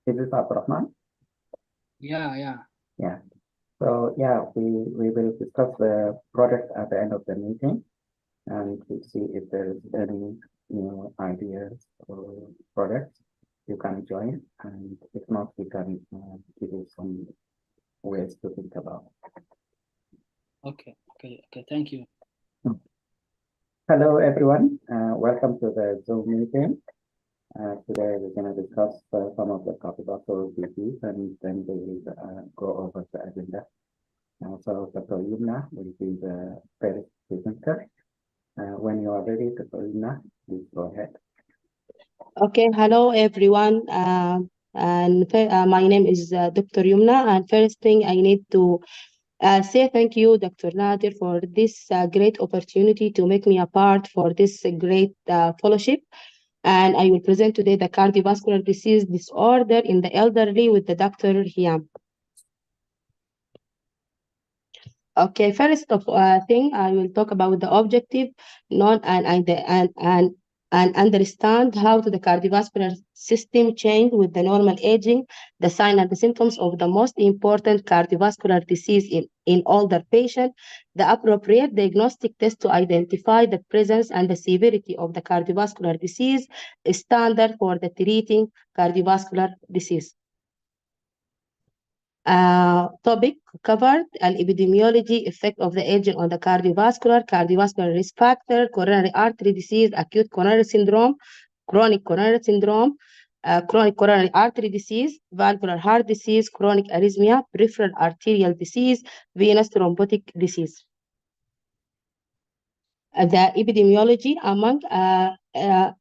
Is this Abdelrahman? Yeah. Yeah. So yeah, we will discuss the product at the end of the meeting and to see if there is any new ideas or products you can join, and if not, we can give you some ways to think about. Okay. Thank you. Hmm. Hello, everyone. Welcome to the Zoom meeting. Today we're going to discuss some of the cardiovascular disease, and then we will go over the agenda. So Dr. Youmna will be the first presenter. When you are ready, Dr. Youmna, please go ahead. Okay, hello everyone. My name is Dr. Youmna, and first thing I need to say thank you, Dr. Nadir, for this great opportunity to make me a part for this great fellowship. And I will present today the cardiovascular disease disorder in the elderly with the Dr. Hiam. Okay, first of thing, I will talk about the objective, non and understand how the cardiovascular system change with the normal aging, the sign and the symptoms of the most important cardiovascular disease in older patients, the appropriate diagnostic test to identify the presence and the severity of the cardiovascular disease, standard for the treating cardiovascular disease. Topic covered an epidemiology effect of the aging on the cardiovascular risk factor, coronary artery disease, acute coronary syndrome, chronic coronary syndrome, chronic coronary artery disease, valvular heart disease, chronic arrhythmia, peripheral arterial disease, venous thrombotic disease. The epidemiology among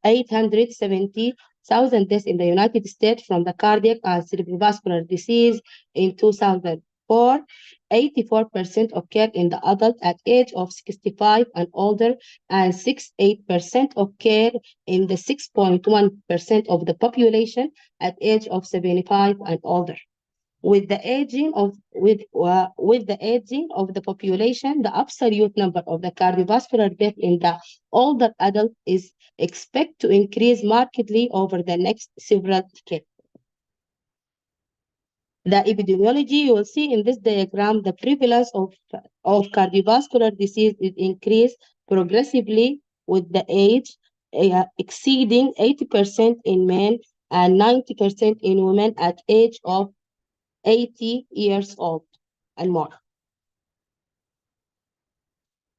870,000 deaths in the United States from the cardiac and cerebrovascular disease in 2004. 84% occurred in the adult at age of 65 and older, and 68% occurred in the 6.1% of the population at age of 75 and older. With the aging of the population, the absolute number of the cardiovascular death in the older adult is expected to increase markedly over the next several decades. The epidemiology, you will see in this diagram, the prevalence of cardiovascular disease is increased progressively with the age, exceeding 80% in men and 90% in women at age of 80 years old and more.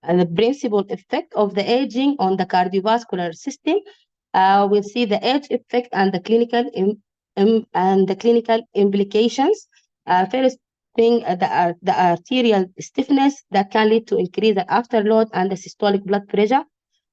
And the principal effect of the aging on the cardiovascular system, we'll see the age effect and the clinical implications. First thing, the arterial stiffness that can lead to increase the afterload and the systolic blood pressure.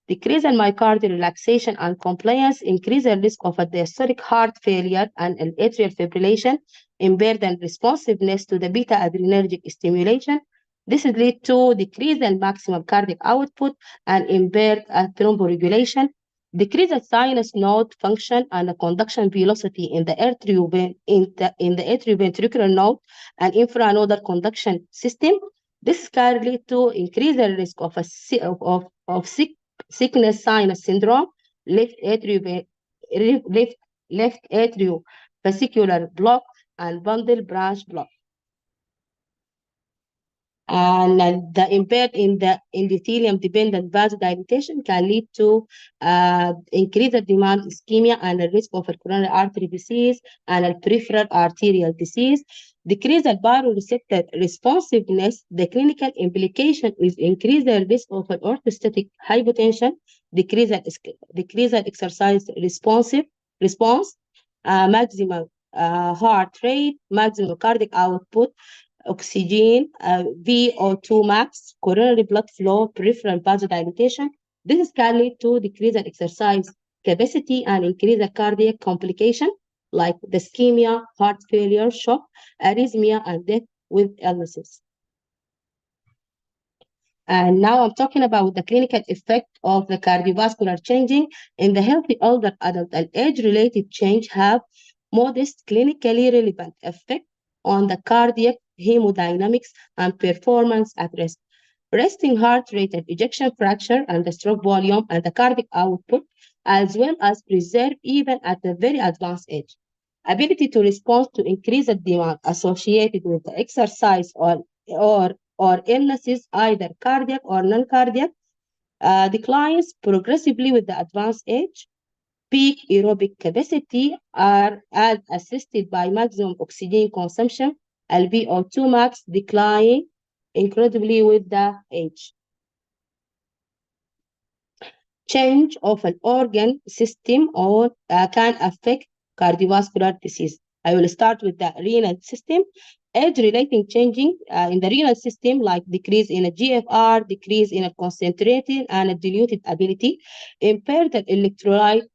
Decrease in myocardial relaxation and compliance, increase the risk of a diastolic heart failure and atrial fibrillation, impaired responsiveness to the beta-adrenergic stimulation. This leads to decrease in maximum cardiac output and impaired thromboregulation, decrease the sinus node function and the conduction velocity in the atrioventricular node and infranodal conduction system. This can lead to increase the risk of sickness sinus syndrome, left atriovesicular block, and bundle branch block. And the impaired in the endothelium-dependent vasodilatation can lead to increased demand ischemia and the risk of a coronary artery disease and a peripheral arterial disease. Decrease the baroreceptor responsiveness. The clinical implication is increase the risk of an orthostatic hypotension, decrease the exercise response, maximum heart rate, maximum cardiac output, oxygen, VO2 max, coronary blood flow, peripheral vasodilatation. This can lead to decrease in exercise capacity and increase the cardiac complication like the ischemia, heart failure, shock, arrhythmia, and death with illnesses. And now I'm talking about the clinical effect of the cardiovascular changing in the healthy older adult and age-related change have modest clinically relevant effect on the cardiac hemodynamics and performance at rest. Resting heart rate and ejection fraction and the stroke volume and the cardiac output, as well as preserve even at a very advanced age. ability to respond to increased demand associated with the exercise or illnesses, either cardiac or non-cardiac, declines progressively with the advanced age. Peak aerobic capacity are as assisted by maximum oxygen consumption, LVO2 max declining incredibly with the age. Change of an organ system or can affect cardiovascular disease. I will start with the renal system. Age-relating changing in the renal system, like decrease in a GFR, decrease in a concentrated and a diluted ability, impaired electrolyte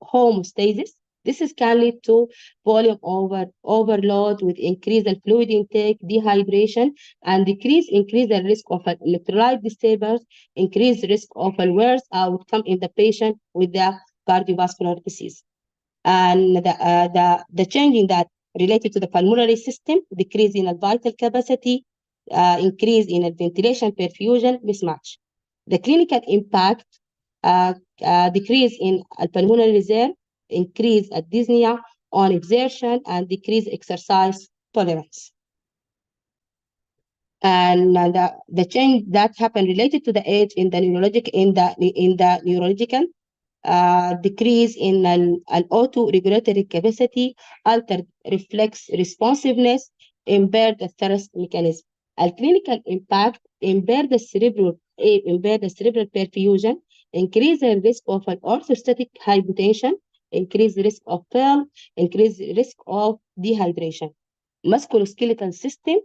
homeostasis. This can lead to volume overload with increased fluid intake, dehydration, and increase the risk of an electrolyte disturbance, increased risk of a worse outcome in the patient with the cardiovascular disease. And the changing that related to the pulmonary system, decrease in vital capacity, increase in ventilation perfusion mismatch. The clinical impact, decrease in pulmonary reserve, increase dyspnea on exertion, and decrease exercise tolerance. And the change that happened related to the age in the neurological decrease in an auto-regulatory capacity, altered reflex responsiveness, impaired the thrust mechanism. A clinical impact, impaired the cerebral perfusion, increase the risk of an orthostatic hypotension, increase risk of fall, increase risk of dehydration. Musculoskeletal system,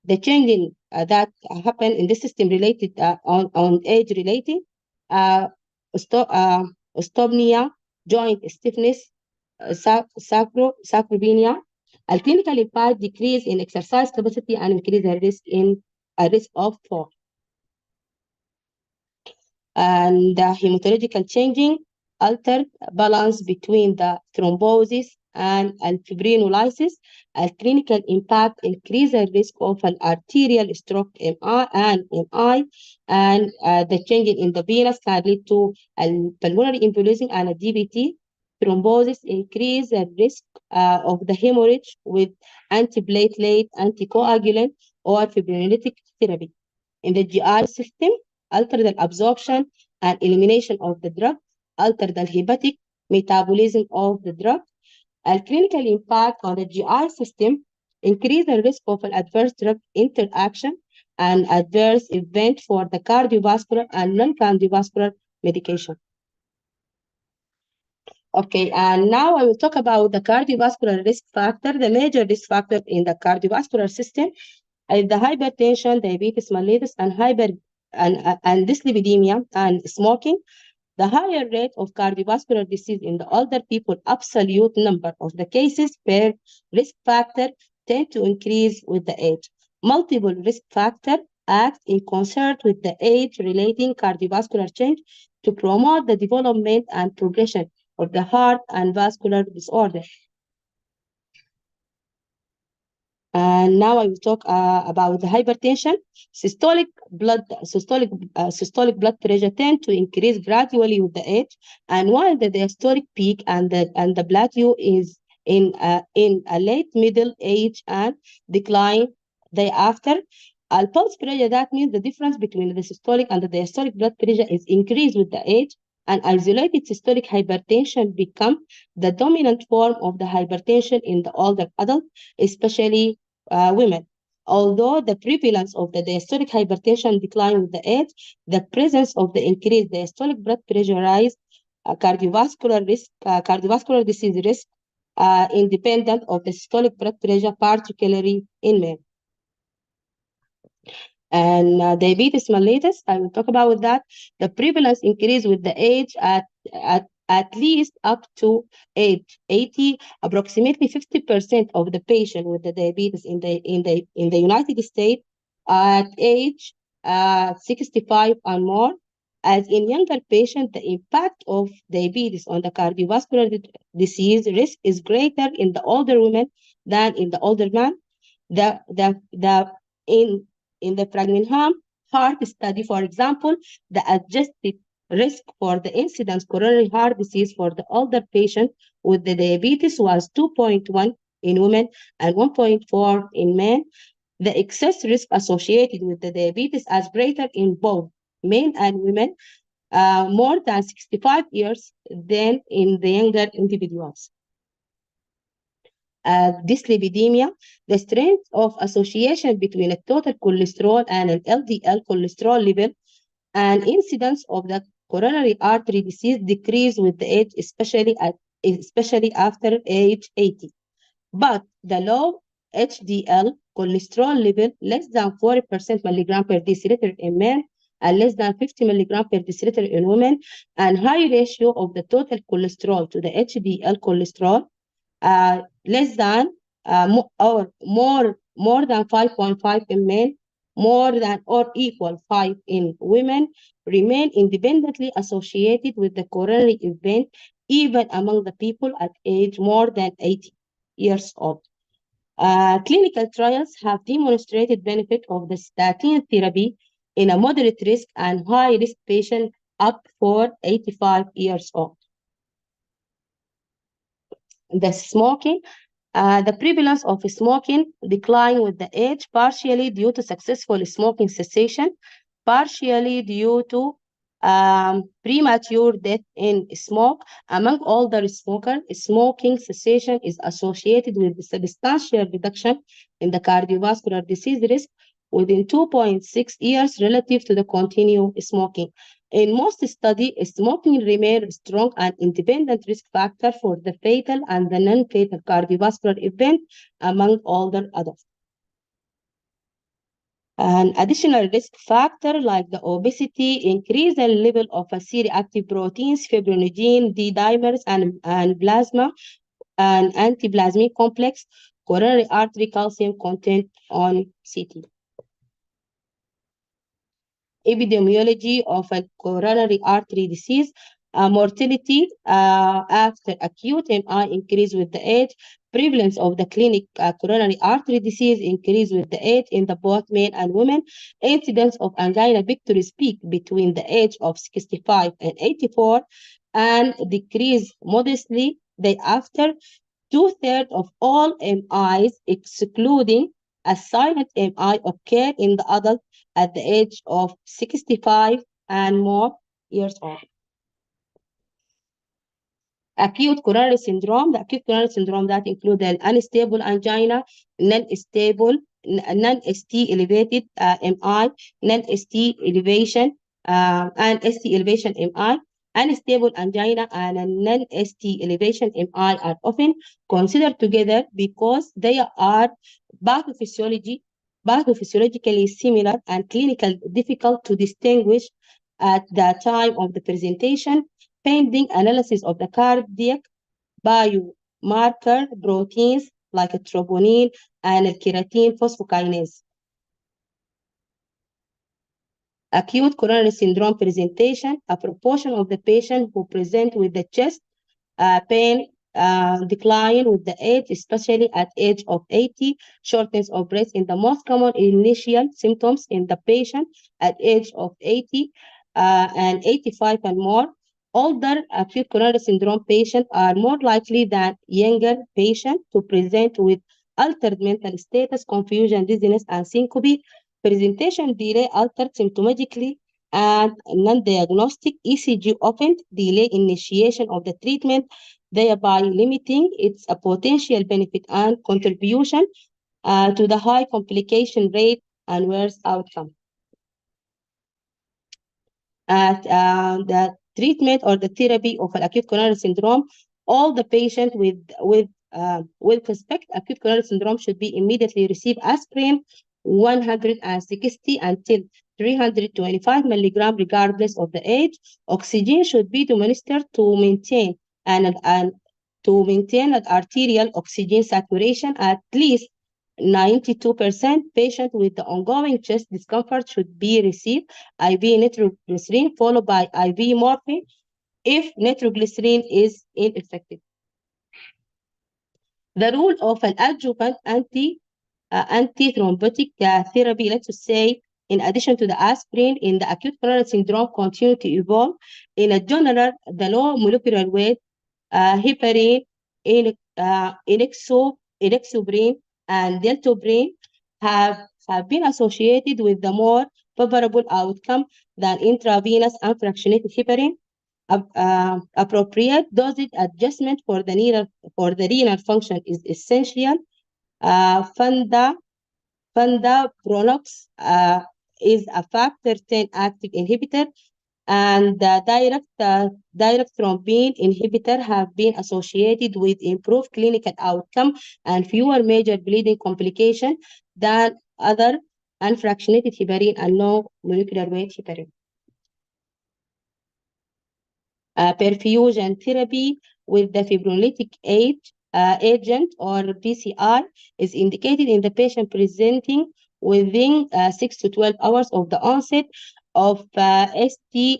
the changing that happen in this system related on age relating, osteopenia, joint stiffness, sarcopenia. A clinical impact, decrease in exercise capacity and increase the risk of fall. And the hematological changing, altered balance between the thrombosis and fibrinolysis. A clinical impact, increase the risk of an arterial stroke MI, and the changing in the venous can lead to pulmonary embolism and a DVT. Thrombosis, increase the risk of the hemorrhage with antiplatelet, anticoagulant, or fibrinolytic therapy. In the GI system, alter the absorption and elimination of the drug, alter the hepatic metabolism of the drug. A clinical impact on the GI system, increase the risk of an adverse drug interaction and adverse event for the cardiovascular and non-cardiovascular medication. Okay, and now I will talk about the cardiovascular risk factor. The major risk factor in the cardiovascular system is the hypertension, diabetes mellitus, and dyslipidemia and smoking. The higher rate of cardiovascular disease in the older people, absolute number of the cases per risk factor tend to increase with the age. Multiple risk factors act in concert with the age-relating cardiovascular change to promote the development and progression of the heart and vascular disorder. And now I will talk about the hypertension. Systolic blood pressure tend to increase gradually with the age, and while the diastolic peak and the plateau is in a late middle age and decline thereafter. Pulse pressure, that means the difference between the systolic and the diastolic blood pressure is increased with the age, and isolated systolic hypertension become the dominant form of the hypertension in the older adult, especially women. Although the prevalence of the diastolic hypertension decline with the age, the presence of the increased diastolic blood pressure rise cardiovascular disease risk independent of the systolic blood pressure, particularly in men. And diabetes mellitus, I will talk about that. The prevalence increase with the age at least up to age 80. Approximately 50% of the patient with the diabetes in the United States at age 65 and more. As in younger patients, the impact of diabetes on the cardiovascular disease risk is greater in the older women than in the older man. In the Framingham heart study, for example, the adjusted risk for the incidence coronary heart disease for the older patient with the diabetes was 2.1 in women and 1.4 in men. The excess risk associated with the diabetes is greater in both men and women, more than 65 years than in the younger individuals. Dyslipidemia, the strength of association between a total cholesterol and an LDL cholesterol level and incidence of the coronary artery disease decrease with the age, especially after age 80. But the low HDL cholesterol level, less than 40% milligram per deciliter in men and less than 50 milligram per deciliter in women, and high ratio of the total cholesterol to the HDL cholesterol, less than more than 5.5 in men, more than or equal 5 in women, remain independently associated with the coronary event even among the people at age more than 80 years old. Clinical trials have demonstrated benefit of the statin therapy in a moderate risk and high risk patient up for 85 years old. The smoking, the prevalence of smoking declined with the age, partially due to successful smoking cessation, partially due to premature death in smoke. Among older smokers, smoking cessation is associated with substantial reduction in the cardiovascular disease risk within 2.6 years relative to the continued smoking. In most studies, smoking remains a strong and independent risk factor for the fatal and the non-fatal cardiovascular event among older adults. An additional risk factor like the obesity increase the level of C-reactive proteins, fibrinogen, D-dimers, and plasma and antiplasmic complex, coronary artery calcium content on CT. Epidemiology of a coronary artery disease, mortality after acute MI increase with the age, prevalence of the clinic coronary artery disease increase with the age in the both men and women, incidence of angina pectoris peak between the age of 65 and 84 and decrease modestly thereafter. Two-thirds of all MIs, excluding a silent MI, occur in the adult at the age of 65 and more years old. Acute coronary syndrome, the acute coronary syndrome that includes an unstable angina, non-ST elevated MI, non-ST elevation, and ST elevation MI, unstable angina and a non-ST elevation MI are often considered together because they are pathophysiologically similar and clinically difficult to distinguish at the time of the presentation, pending analysis of the cardiac biomarker proteins like troponin and keratin phosphokinase. Acute coronary syndrome presentation, a proportion of the patient who present with the chest pain decline with the age, especially at age of 80, shortness of breath in the most common initial symptoms in the patient at age of 80 and 85 and more. Older acute coronary syndrome patients are more likely than younger patients to present with altered mental status, confusion, dizziness, and syncope. Presentation delay altered symptomologically and non-diagnostic ECG often delay initiation of the treatment, thereby limiting its potential benefit and contribution to the high complication rate and worse outcome. The treatment or the therapy of acute coronary syndrome, all the patients with suspect acute coronary syndrome should be immediately receive aspirin 160 until 325 milligram regardless of the age. Oxygen should be administered to maintain an arterial oxygen saturation at least 92%. Patient with the ongoing chest discomfort should be received IV nitroglycerin followed by IV morphine if nitroglycerin is ineffective. The role of an adjuvant antithrombotic therapy, let's say in addition to the aspirin in the acute coronary syndrome continue to evolve. In a general, the low molecular weight heparin, enoxaparin, and deltaprin have been associated with the more favorable outcome than intravenous unfractionated heparin. Appropriate dosage adjustment for the renal function is essential. Fundapronox is a factor 10 active inhibitor, and the direct thrombin inhibitor have been associated with improved clinical outcome and fewer major bleeding complications than other unfractionated heparin and low molecular weight heparin. Perfusion therapy with the fibrinolytic agent or PCI is indicated in the patient presenting within 6 to 12 hours of the onset of ST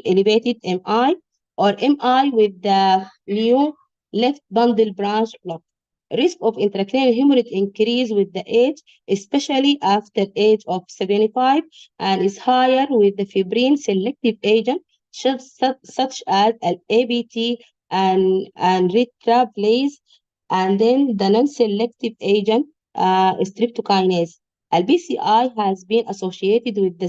elevated MI or MI with the new left bundle branch block. Risk of intracranial hemorrhage increase with the age, especially after age of 75, and is higher with the fibrin selective agent such as ABT and retraplase, and then the non-selective agent streptokinase. LBCI has been associated with the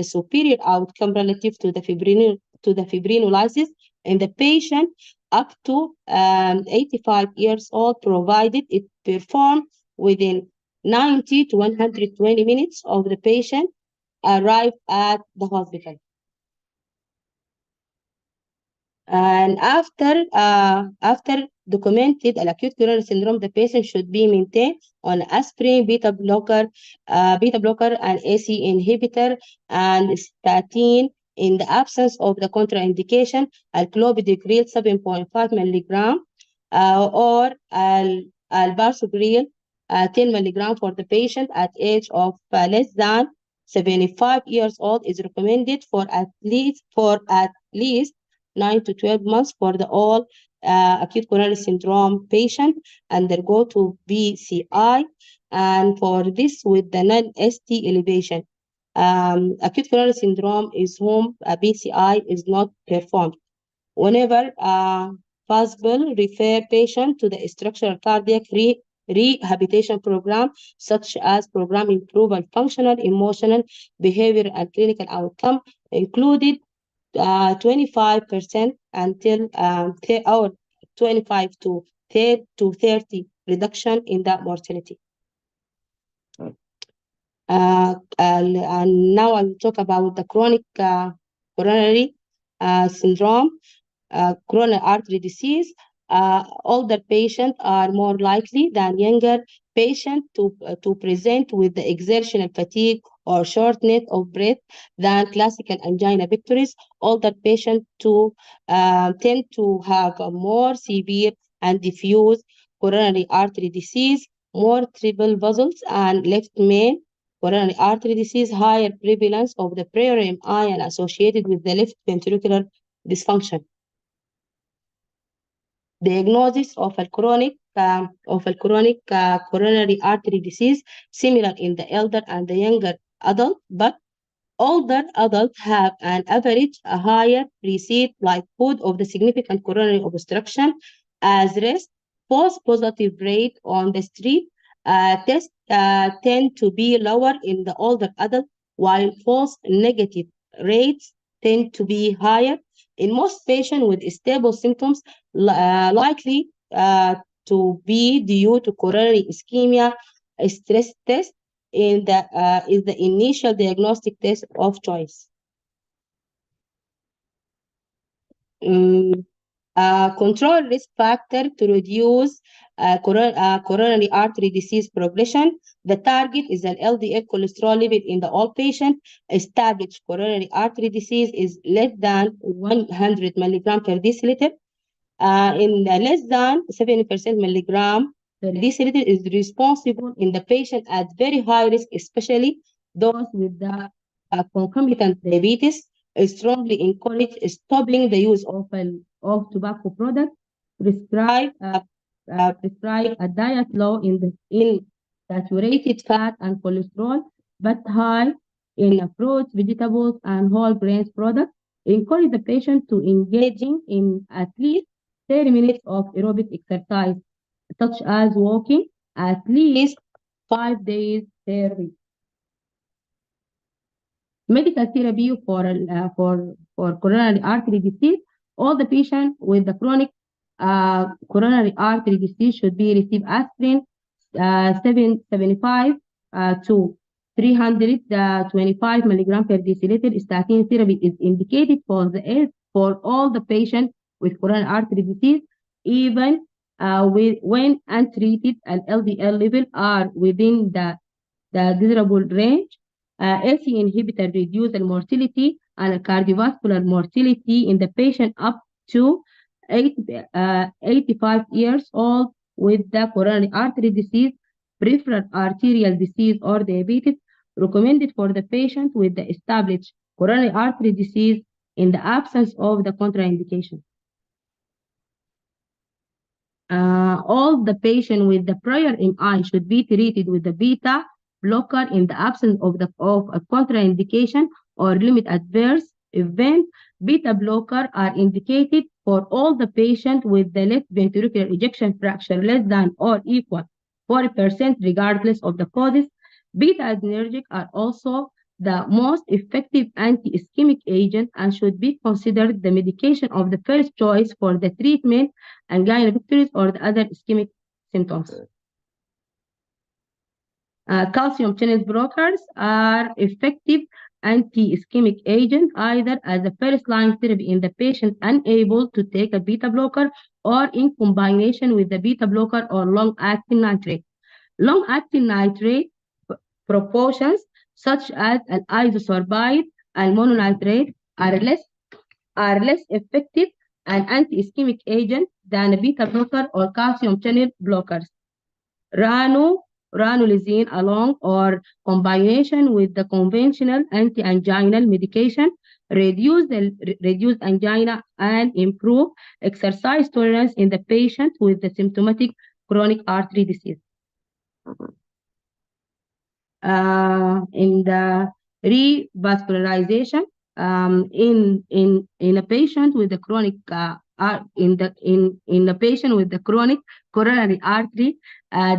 superior outcome relative to the fibrinolysis in the patient up to 85 years old, provided it performed within 90 to 120 minutes of the patient arrived at the hospital. And after documented acute coronary syndrome, the patient should be maintained on aspirin, beta blocker, and AC inhibitor, and statin. In the absence of the contraindication, clopidogrel 7.5 milligram or albarsugrel 10 milligram for the patient at age of less than 75 years old is recommended for at least 9 to 12 months for the all acute coronary syndrome patient undergo to BCI, and for this with the non-ST elevation. Acute coronary syndrome is whom BCI is not performed. Whenever possible, refer patient to the structural cardiac rehabilitation program, such as program improvement functional, emotional, behavioral, and clinical outcome, included 25% until or 25 to 30 reduction in that mortality. And now I'll talk about the chronic coronary syndrome, coronary artery disease. Older patients are more likely than younger patients to present with the exertional fatigue or shortness of breath than classical angina pectoris. Older patients tend to have a more severe and diffuse coronary artery disease, more triple vessels and left main coronary artery disease, higher prevalence of the prior MI and associated with the left ventricular dysfunction. Diagnosis of a chronic coronary artery disease similar in the elder and the younger adult, but older adults have an average a higher receipt likelihood of the significant coronary obstruction as rest. False positive rate on the street tests tend to be lower in the older adult, while false negative rates tend to be higher in most patients with stable symptoms, likely to be due to coronary ischemia. A stress test is the initial diagnostic test of choice. Control risk factor to reduce coronary artery disease progression. The target is an LDL cholesterol level in the all patient. Established coronary artery disease is less than 100 milligram per deciliter. In less than 70% milligram per deciliter is responsible in the patient at very high risk, especially those with the concomitant diabetes. Strongly encourage stopping the use of tobacco products. Prescribe a diet low in saturated fat and cholesterol. but high in fruits, vegetables, and whole grains products. Encourage the patient to engaging in at least 30 minutes of aerobic exercise, such as walking at least 5 days per week. Medical therapy for coronary artery disease. All the patients with the chronic coronary artery disease should be receive aspirin 775 to 325 milligram per deciliter. Statin therapy is indicated for all the patients with coronary artery disease, even when untreated and LDL level are within the desirable range. AC inhibitor reduce the mortality and cardiovascular mortality in the patient up to 85 years old with the coronary artery disease, peripheral arterial disease, or diabetes, recommended for the patient with the established coronary artery disease in the absence of the contraindication. All the patient with the prior MI should be treated with the beta blocker in the absence of a contraindication or limit adverse event. Beta blocker are indicated for all the patients with the left ventricular ejection fraction less than or equal 40% regardless of the causes. Beta adrenergic are also the most effective anti-ischemic agent and should be considered the medication of the first choice for the treatment angina pectoris or the other ischemic symptoms. Calcium channel blockers are effective anti-ischemic agent either as a first-line therapy in the patient unable to take a beta blocker or in combination with the beta blocker or long-acting nitrate. Long-acting nitrate proportions such as an isosorbide and mononitrate are less effective an anti-ischemic agent than a beta blocker or calcium channel blockers. Ranolazine along or combination with the conventional anti-anginal medication reduce angina and improve exercise tolerance in the patient with the symptomatic chronic artery disease. In the revascularization, in a patient with the chronic in a patient with the chronic coronary artery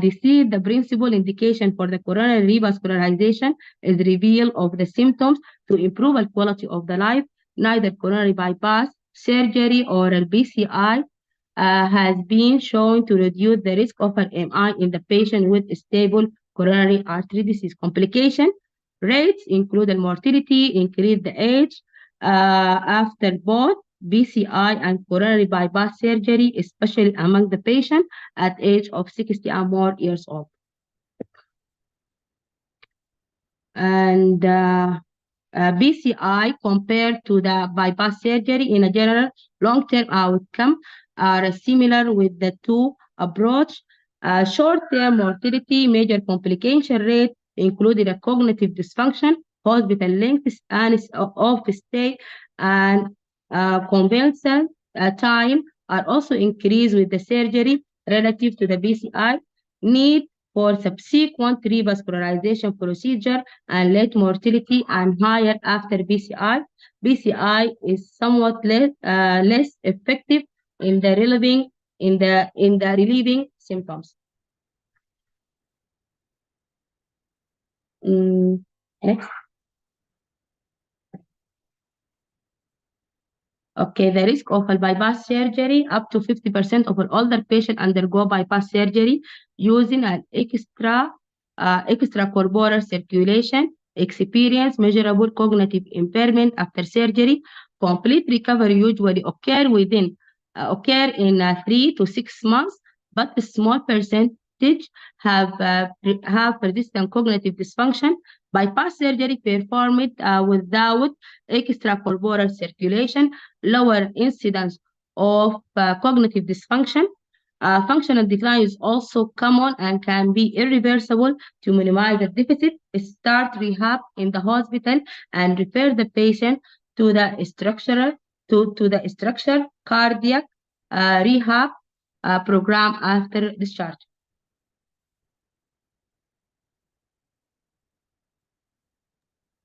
disease, the principal indication for the coronary revascularization is reveal of the symptoms to improve the quality of the life. Neither coronary bypass surgery or a BCI has been shown to reduce the risk of an MI in the patient with stable coronary artery disease. Complication rates include the mortality, increase the age after both BCI and coronary bypass surgery, especially among the patient at age of 60 or more years old. And BCI compared to the bypass surgery in a general long-term outcome are similar with the two approach. Short-term mortality, major complication rate included a cognitive dysfunction, hospital length of stay, and convalescent time are also increased with the surgery relative to the BCI. Need for subsequent revascularization procedure and late mortality and higher after BCI. BCI is somewhat less effective in the relieving symptoms. Next. Okay, the risk of a bypass surgery, up to 50% of all older patients undergo bypass surgery using an extracorporeal circulation, experience measurable cognitive impairment after surgery. Complete recovery usually occur in 3 to 6 months, but a small percentage have persistent cognitive dysfunction. Bypass surgery performed without extracorporeal circulation, lower incidence of cognitive dysfunction. Functional decline is also common and can be irreversible. To minimize the deficit, start rehab in the hospital and refer the patient to the structural cardiac rehab program after discharge.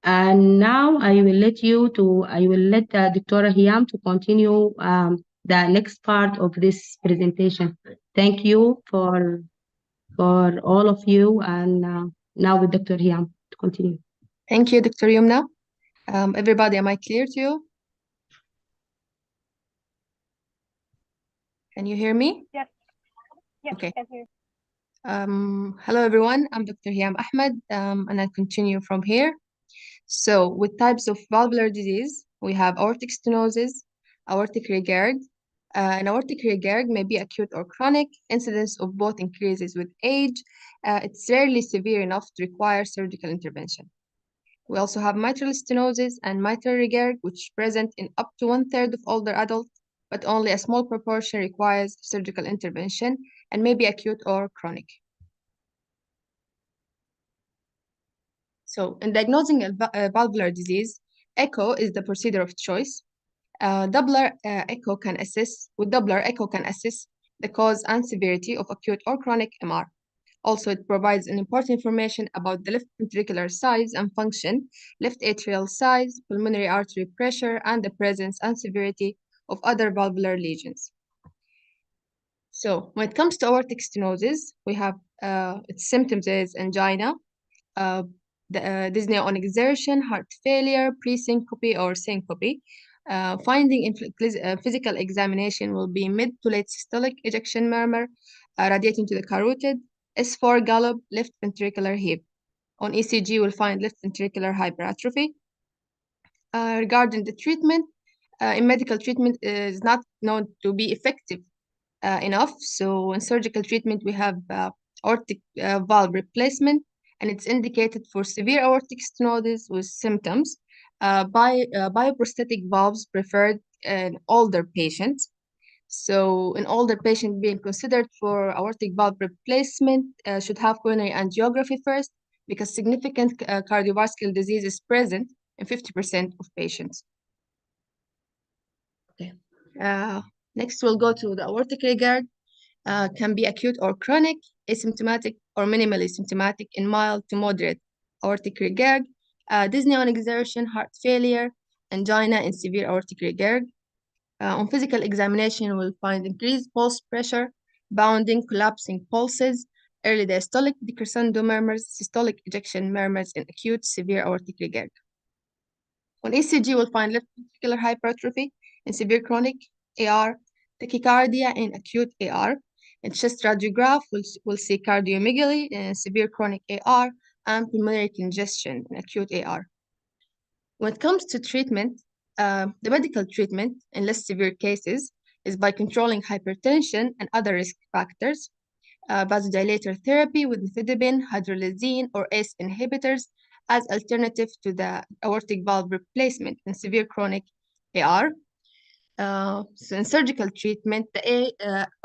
And now I will let Dr. Hiam to continue the next part of this presentation. Thank you for all of you, and now with Dr. Hiam to continue. Thank you, Dr. Youmna. Everybody, am I clear to you? Can you hear me? Yes. Yes, Okay. I can hear. Hello, everyone. I'm Dr. Hiam Ahmed, and I'll continue from here. So, with types of valvular disease, we have aortic stenosis, aortic regurg. An aortic regurg may be acute or chronic. Incidence of both increases with age. It's rarely severe enough to require surgical intervention. We also have mitral stenosis and mitral regurg, which present in up to 1/3 of older adults, but only a small proportion requires surgical intervention and may be acute or chronic. So, in diagnosing a valvular disease, echo is the procedure of choice. Doppler echo can assess the cause and severity of acute or chronic MR. Also, it provides an important information about the left ventricular size and function, left atrial size, pulmonary artery pressure, and the presence and severity of other valvular lesions. So, when it comes to aortic stenosis, we have its symptoms is angina, dyspnea on exertion, heart failure, pre-syncope or syncope. Finding in physical examination will be mid to late systolic ejection murmur radiating to the carotid, S4 gallop, left ventricular heave. On ECG, we'll find left ventricular hypertrophy. Regarding the treatment, in medical treatment is not known to be effective enough. So in surgical treatment, we have aortic valve replacement, and it's indicated for severe aortic stenosis with symptoms. Bioprosthetic valves preferred in older patients. So in older patients being considered for aortic valve replacement should have coronary angiography first, because significant cardiovascular disease is present in 50% of patients. Okay. Next, we'll go to the aortic regurg. Can be acute or chronic, asymptomatic or minimally symptomatic in mild to moderate aortic regurg, dyspnea on exertion, heart failure, angina, and severe aortic regurg. On physical examination, we'll find increased pulse pressure, bounding, collapsing pulses, early diastolic decrescendo murmurs, systolic ejection murmurs, and acute severe aortic regurg. On ECG, we'll find left ventricular hypertrophy in severe chronic AR, tachycardia in acute AR. In chest radiograph, we'll see cardiomegaly in severe chronic AR and pulmonary congestion in acute AR. When it comes to treatment, the medical treatment in less severe cases is by controlling hypertension and other risk factors, vasodilator therapy with nifedipine, hydralazine, or ACE inhibitors as alternative to the aortic valve replacement in severe chronic AR. So in surgical treatment, the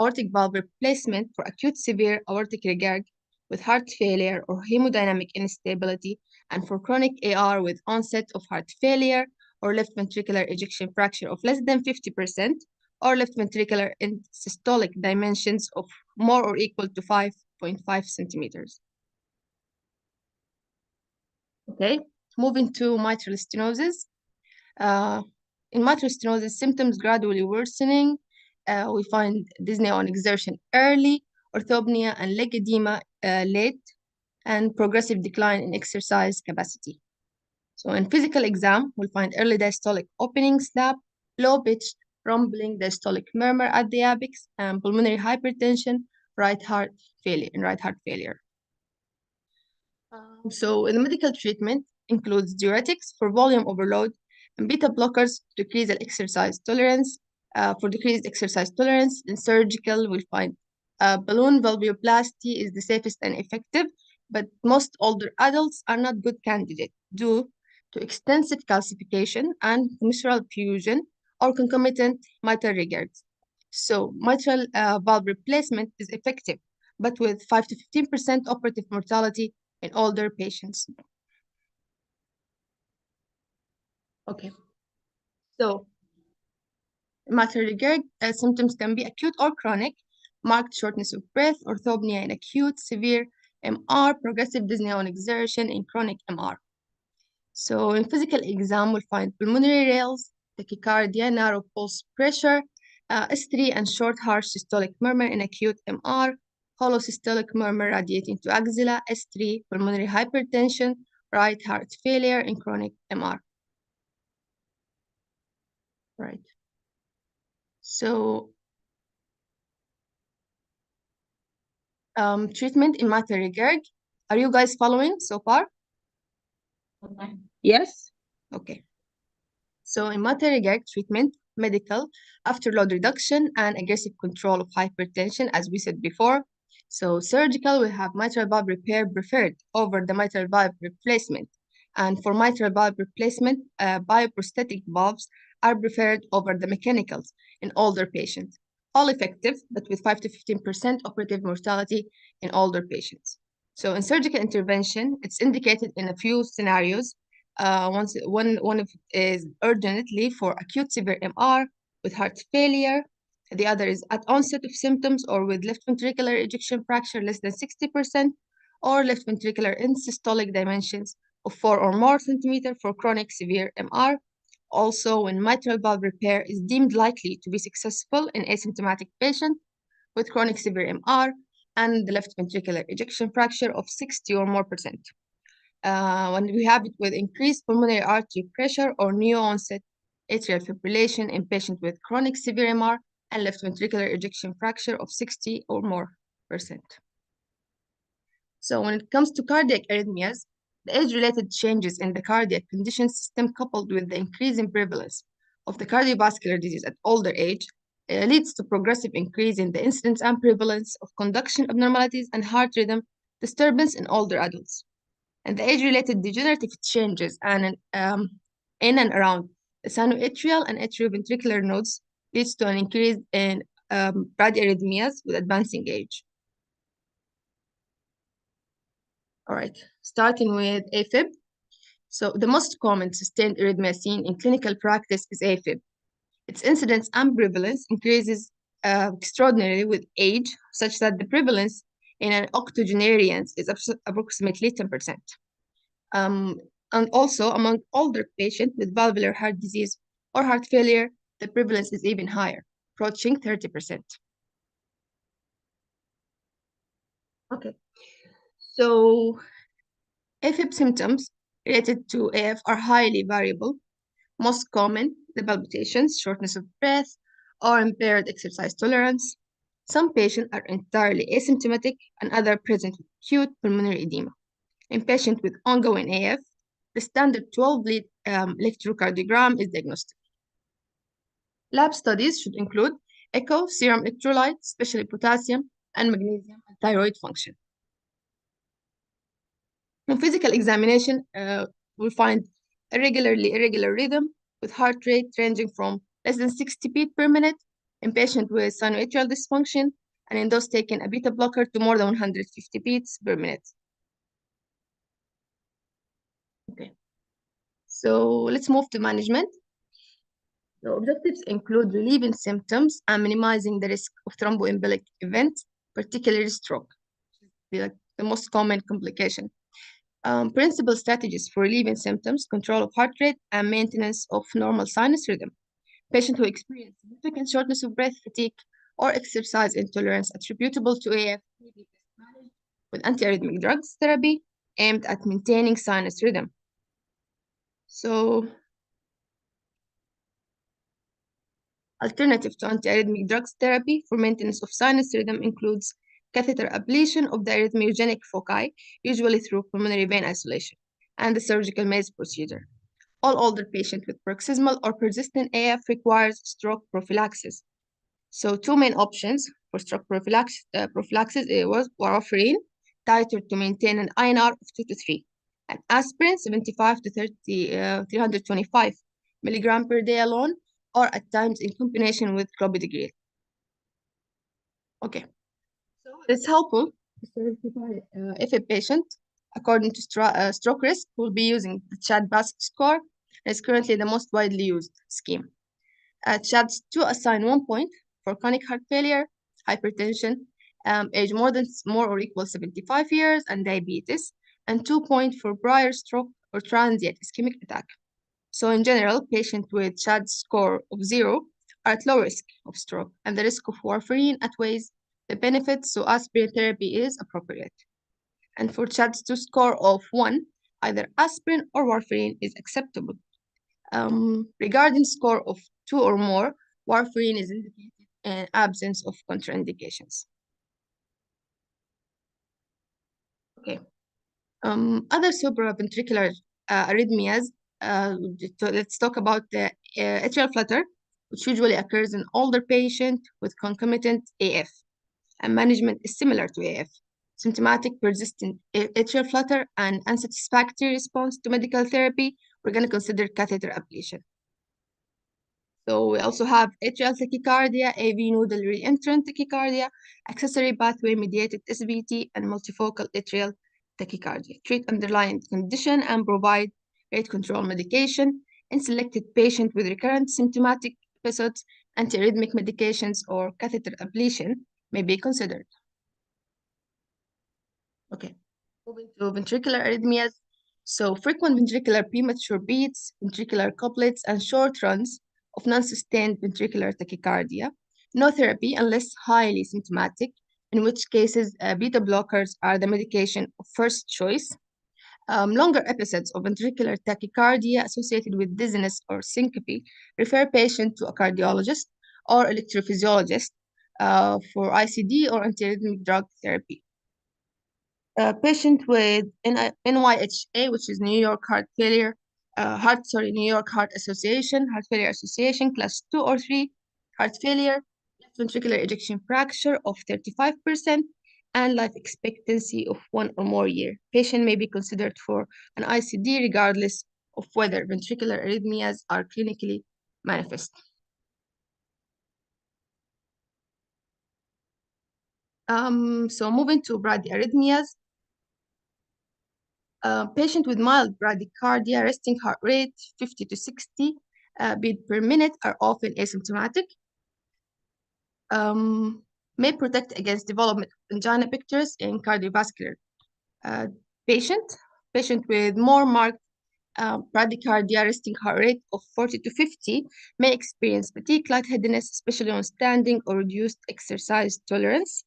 aortic valve replacement for acute severe aortic regurg with heart failure or hemodynamic instability, and for chronic AR with onset of heart failure or left ventricular ejection fraction of less than 50%, or left ventricular in systolic dimensions of more or equal to 5.5 centimeters. Okay, moving to mitral stenosis. In mitral stenosis, symptoms gradually worsening. We find dyspnea on exertion early, orthopnea and leg edema late, and progressive decline in exercise capacity. So in physical exam, we'll find early diastolic opening snap, low-pitched rumbling diastolic murmur at the apex, and pulmonary hypertension, right heart failure. So in the medical treatment includes diuretics for volume overload and beta blockers to decrease the exercise tolerance. For decreased exercise tolerance, in surgical, we'll find balloon valvuloplasty is the safest and effective, but most older adults are not good candidates due to extensive calcification and commissural fusion or concomitant mitral regurgs. So mitral valve replacement is effective, but with 5 to 15% operative mortality in older patients. Okay. So mitral regurg symptoms can be acute or chronic, marked shortness of breath, orthopnea in acute, severe MR, progressive dyspnea on exertion in chronic MR. So in physical exam, we'll find pulmonary rails, tachycardia, narrow pulse pressure, S3 and short harsh systolic murmur in acute MR, hollow systolic murmur radiating to axilla, S3, pulmonary hypertension, right heart failure in chronic MR. Right. So treatment in mitral regurg. Are you guys following so far? Yes. Okay. So in mitral regurg treatment, medical, afterload reduction, and aggressive control of hypertension, as we said before. So surgical, we have mitral valve repair preferred over the mitral valve replacement. And for mitral valve replacement, bioprosthetic valves are preferred over the mechanicals in older patients. All effective, but with 5 to 15% operative mortality in older patients. So in surgical intervention, it's indicated in a few scenarios. One of is urgently for acute severe MR with heart failure. The other is at onset of symptoms or with left ventricular ejection fraction less than 60% or left ventricular in systolic dimensions of 4 or more centimeter for chronic severe MR. Also, when mitral valve repair is deemed likely to be successful in asymptomatic patient with chronic severe MR and the left ventricular ejection fraction of 60 or more percent. When we have it with increased pulmonary artery pressure or new onset atrial fibrillation in patients with chronic severe MR and left ventricular ejection fraction of 60 or more percent. So when it comes to cardiac arrhythmias, the age-related changes in the cardiac condition system coupled with the increasing prevalence of the cardiovascular disease at older age leads to progressive increase in the incidence and prevalence of conduction abnormalities and heart rhythm disturbance in older adults. And the age-related degenerative changes in and around the sinoatrial and atrioventricular nodes leads to an increase in bradyarrhythmias with advancing age. All right, starting with AFib. So the most common sustained arrhythmia seen in clinical practice is AFib. Its incidence and prevalence increases extraordinarily with age, such that the prevalence in an octogenarians is approximately 10%. And also among older patients with valvular heart disease or heart failure, the prevalence is even higher, approaching 30%. Okay, so AFib symptoms related to AF are highly variable. Most common, the palpitations, shortness of breath, or impaired exercise tolerance. Some patients are entirely asymptomatic and others present with acute pulmonary edema. In patients with ongoing AF, the standard 12-lead electrocardiogram is diagnostic. Lab studies should include echo, serum electrolytes, especially potassium and magnesium, and thyroid function. In physical examination, we'll find irregular rhythm with heart rate ranging from less than 60 beats per minute in patients with sinoatrial dysfunction, and in those taking a beta blocker to more than 150 beats per minute. Okay, so let's move to management. The objectives include relieving symptoms and minimizing the risk of thromboembolic events, particularly stroke, the most common complication. Principal strategies for relieving symptoms, control of heart rate, and maintenance of normal sinus rhythm. Patients who experience significant shortness of breath, fatigue, or exercise intolerance attributable to AF may be best managed with antiarrhythmic drugs therapy aimed at maintaining sinus rhythm. So, alternative to antiarrhythmic drugs therapy for maintenance of sinus rhythm includes catheter ablation of the arrhythmogenic foci, usually through pulmonary vein isolation, and the surgical maze procedure. All older patients with paroxysmal or persistent AF requires stroke prophylaxis. So two main options for stroke prophylaxis were warfarin, titrated to maintain an INR of 2 to 3, and aspirin 75 to 325 milligram per day alone, or at times in combination with clopidogrel. Okay, so it's helpful to certify if a patient, according to stroke risk, will be using the CHAD-BASC score. It's currently the most widely used scheme. CHADS to assign 1 point for chronic heart failure, hypertension, age more or equal 75 years, and diabetes, and 2 points for prior stroke or transient ischemic attack. So in general, patients with CHAD score of 0 are at low risk of stroke, and the risk of warfarin outweighs the benefits, so aspirin therapy is appropriate. And for CHAD2 score of 1, either aspirin or warfarin is acceptable. Regarding score of 2 or more, warfarin is indicated in absence of contraindications. Okay. Other supraventricular arrhythmias, let's talk about the atrial flutter, which usually occurs in older patients with concomitant AF, and management is similar to AF. Symptomatic persistent atrial flutter and unsatisfactory response to medical therapy, we're going to consider catheter ablation. So we also have atrial tachycardia, AV nodal reentrant tachycardia, accessory pathway mediated SVT, and multifocal atrial tachycardia. Treat underlying condition and provide rate control medication. In selected patients with recurrent symptomatic episodes, antiarrhythmic medications or catheter ablation may be considered. Okay, moving to ventricular arrhythmias. So frequent ventricular premature beats, ventricular couplets, and short runs of non-sustained ventricular tachycardia. No therapy unless highly symptomatic, in which cases beta blockers are the medication of first choice. Longer episodes of ventricular tachycardia associated with dizziness or syncope refer patient to a cardiologist or electrophysiologist for ICD or antiarrhythmic drug therapy. Patient with NYHA, which is New York Heart Failure, New York Heart Association, Heart Failure Association, class 2 or 3, heart failure, left ventricular ejection fraction of 35%, and life expectancy of 1 or more year. Patient may be considered for an ICD regardless of whether ventricular arrhythmias are clinically manifest. So moving to bradyarrhythmias. Patient with mild bradycardia, resting heart rate 50 to 60 beat per minute are often asymptomatic. May protect against development of angina pictures in cardiovascular patient with more marked bradycardia, resting heart rate of 40 to 50 may experience fatigue, lightheadedness, especially on standing, or reduced exercise tolerance.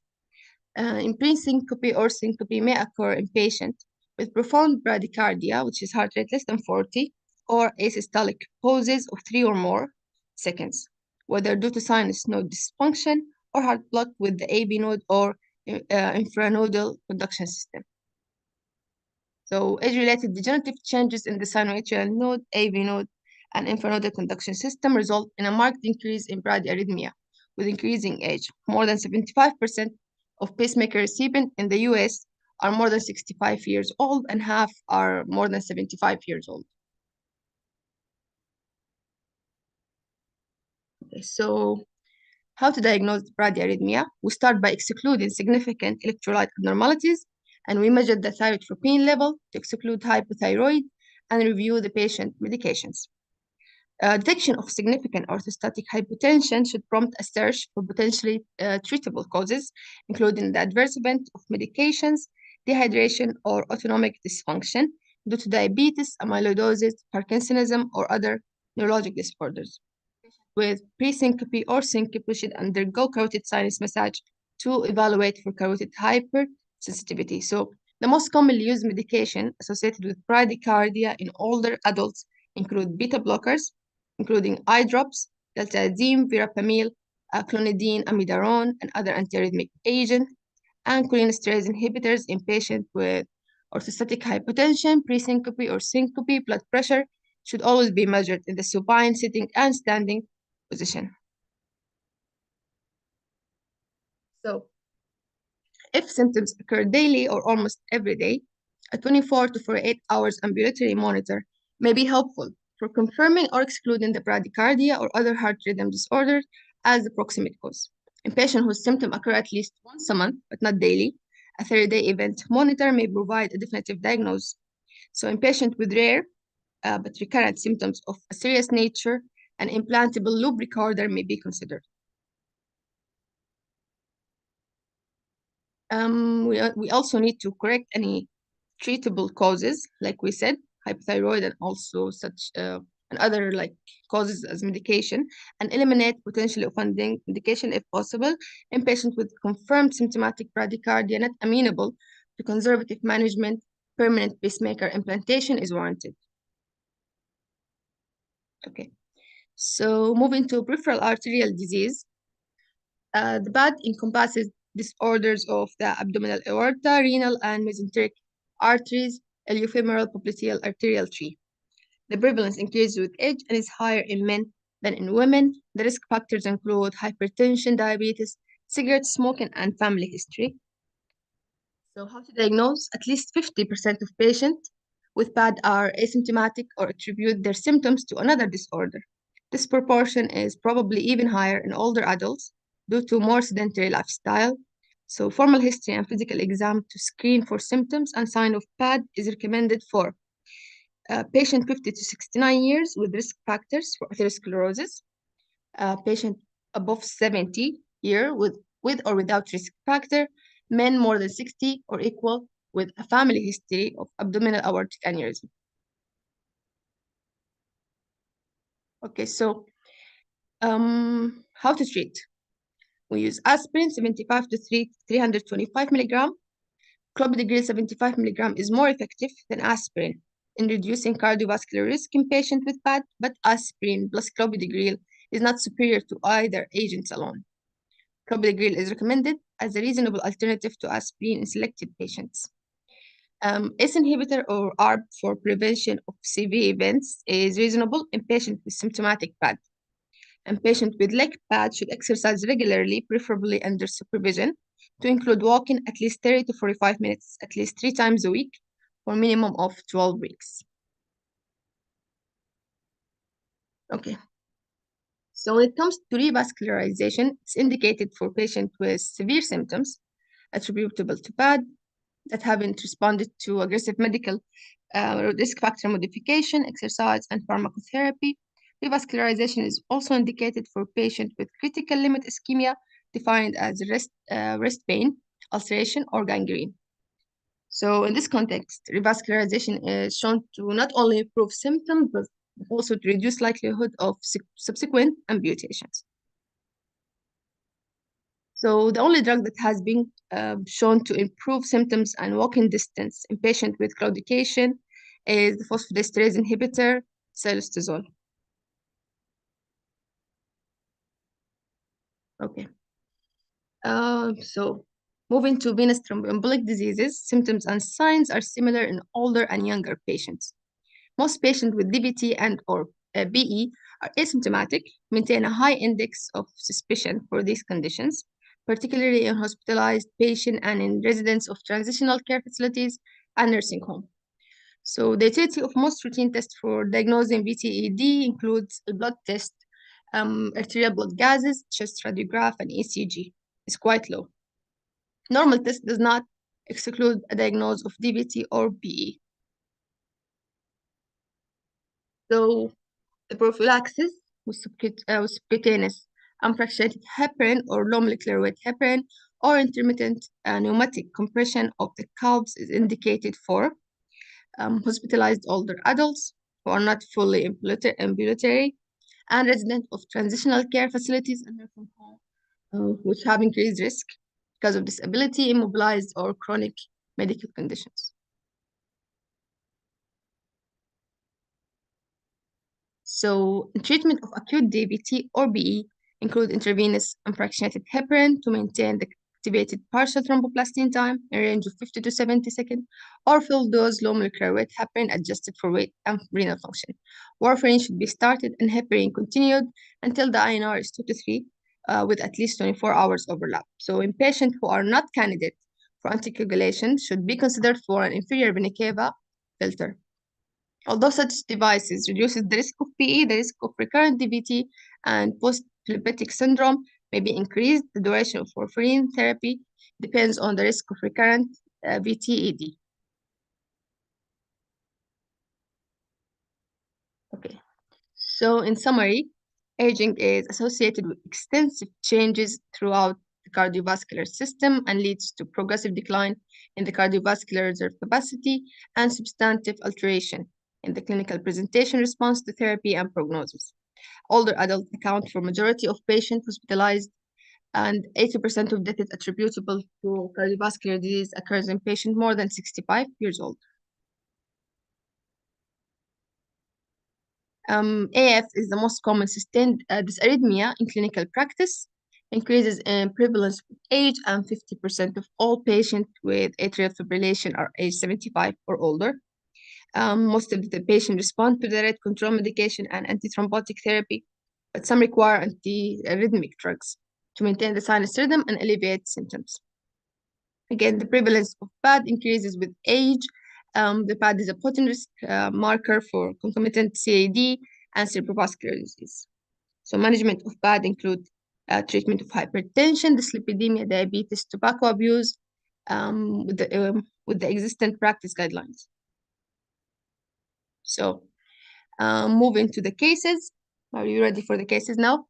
In pre-syncope or syncope may occur in patients with profound bradycardia, which is heart rate less than 40, or asystolic pauses of 3 or more seconds, whether due to sinus node dysfunction or heart block with the AV node or infranodal conduction system. So age-related degenerative changes in the sinoatrial node, AV node, and infranodal conduction system result in a marked increase in bradyarrhythmia with increasing age. More than 75% of pacemaker recipients in the US are more than 65 years old, and half are more than 75 years old. Okay, so how to diagnose bradyarrhythmia? We start by excluding significant electrolyte abnormalities, and we measure the thyroid troponin level to exclude hypothyroid and review the patient medications. Detection of significant orthostatic hypotension should prompt a search for potentially treatable causes, including the adverse event of medications, dehydration, or autonomic dysfunction due to diabetes, amyloidosis, Parkinsonism, or other neurologic disorders. With pre-syncope or syncope should undergo carotid sinus massage to evaluate for carotid hypersensitivity. So the most commonly used medication associated with bradycardia in older adults include beta blockers, including eye drops, deltazine, verapamil, clonidine, amiodarone, and other antiarrhythmic agents, and cholinesterase inhibitors in patients with orthostatic hypotension, pre-syncope or syncope. Blood pressure should always be measured in the supine, sitting, and standing position. So, if symptoms occur daily or almost every day, a 24 to 48 hours ambulatory monitor may be helpful for confirming or excluding the bradycardia or other heart rhythm disorders as the proximate cause. In patients whose symptoms occur at least once a month, but not daily, a 30-day event monitor may provide a definitive diagnosis. So in patients with rare but recurrent symptoms of a serious nature, an implantable loop recorder may be considered. We also need to correct any treatable causes, like we said. hypothyroid, and also such and other like causes as medication, and eliminate potentially offending medication if possible in patients with confirmed symptomatic bradycardia not amenable to conservative management. Permanent pacemaker implantation is warranted. Okay, so moving to peripheral arterial disease. The BAD encompasses disorders of the abdominal aorta, renal and mesenteric arteries, iliofemoral popliteal arterial tree. The prevalence increases with age and is higher in men than in women. The risk factors include hypertension, diabetes, cigarette smoking, and family history. So how to diagnose? At least 50% of patients with PAD are asymptomatic or attribute their symptoms to another disorder. This proportion is probably even higher in older adults due to more sedentary lifestyle. So formal history and physical exam to screen for symptoms and sign of PAD is recommended for patient 50 to 69 years with risk factors for atherosclerosis, patient above 70 year with or without risk factor, men more than 60 or equal with a family history of abdominal aortic aneurysm. Okay, so how to treat? We use aspirin 75 to 325 milligram. Clopidogrel 75 milligram is more effective than aspirin in reducing cardiovascular risk in patients with PAD, but aspirin plus clopidogrel is not superior to either agents alone. Clopidogrel is recommended as a reasonable alternative to aspirin in selected patients. ACE inhibitor or ARB for prevention of CV events is reasonable in patients with symptomatic PAD. And patients with leg PAD should exercise regularly, preferably under supervision, to include walking at least 30 to 45 minutes, at least 3 times a week, for a minimum of 12 weeks. Okay. So when it comes to revascularization, it's indicated for patients with severe symptoms attributable to PAD that haven't responded to aggressive medical risk factor modification, exercise, and pharmacotherapy. Revascularization is also indicated for patients with critical limit ischemia, defined as rest pain, ulceration, or gangrene. So in this context, revascularization is shown to not only improve symptoms, but also to reduce likelihood of subsequent amputations. So the only drug that has been shown to improve symptoms and walking distance in patients with claudication is the phosphodiesterase inhibitor, cylostazol. Okay. So moving to venous thromboembolic diseases, symptoms and signs are similar in older and younger patients. Most patients with DVT and or BE are asymptomatic, maintain a high index of suspicion for these conditions, particularly in hospitalized patients and in residents of transitional care facilities and nursing home. So the utility of most routine tests for diagnosing VTED includes a blood test, arterial blood gases, chest radiograph, and ECG is quite low. Normal test does not exclude a diagnosis of DVT or BE. So the prophylaxis with subcutaneous unfractionated heparin or low molecular weight heparin or intermittent pneumatic compression of the calves is indicated for hospitalized older adults who are not fully ambulatory and resident of transitional care facilities and nursing home, which have increased risk because of disability, immobilized, or chronic medical conditions. So treatment of acute DVT or BE include intravenous unfractionated heparin to maintain the activated partial thromboplastin time in a range of 50 to 70 seconds, or full dose low molecular weight heparin adjusted for weight and renal function. Warfarin should be started and heparin continued until the INR is 2 to 3 with at least 24 hours overlap. So in patients who are not candidate for anticoagulation should be considered for an inferior vena cava filter. Although such devices reduces the risk of PE, the risk of recurrent DVT and post-phlebitic syndrome may be increased. The duration of warfarin therapy depends on the risk of recurrent VTED. Okay, so in summary, aging is associated with extensive changes throughout the cardiovascular system and leads to progressive decline in the cardiovascular reserve capacity and substantive alteration in the clinical presentation, response to therapy, and prognosis. Older adults account for majority of patients hospitalized, and 80% of death is attributable to cardiovascular disease occurs in patients more than 65 years old. AF is the most common sustained dysarrhythmia in clinical practice, increases in prevalence with age, and 50% of all patients with atrial fibrillation are age 75 or older. Most of the patients respond to the rate control medication and antithrombotic therapy, but some require antiarrhythmic drugs to maintain the sinus rhythm and alleviate symptoms. Again, the prevalence of PAD increases with age. The PAD is a potent risk marker for concomitant CAD and cerebrovascular disease. So management of PAD include treatment of hypertension, dyslipidemia, diabetes, tobacco abuse, with the existing practice guidelines. So moving to the cases. Are you ready for the cases now?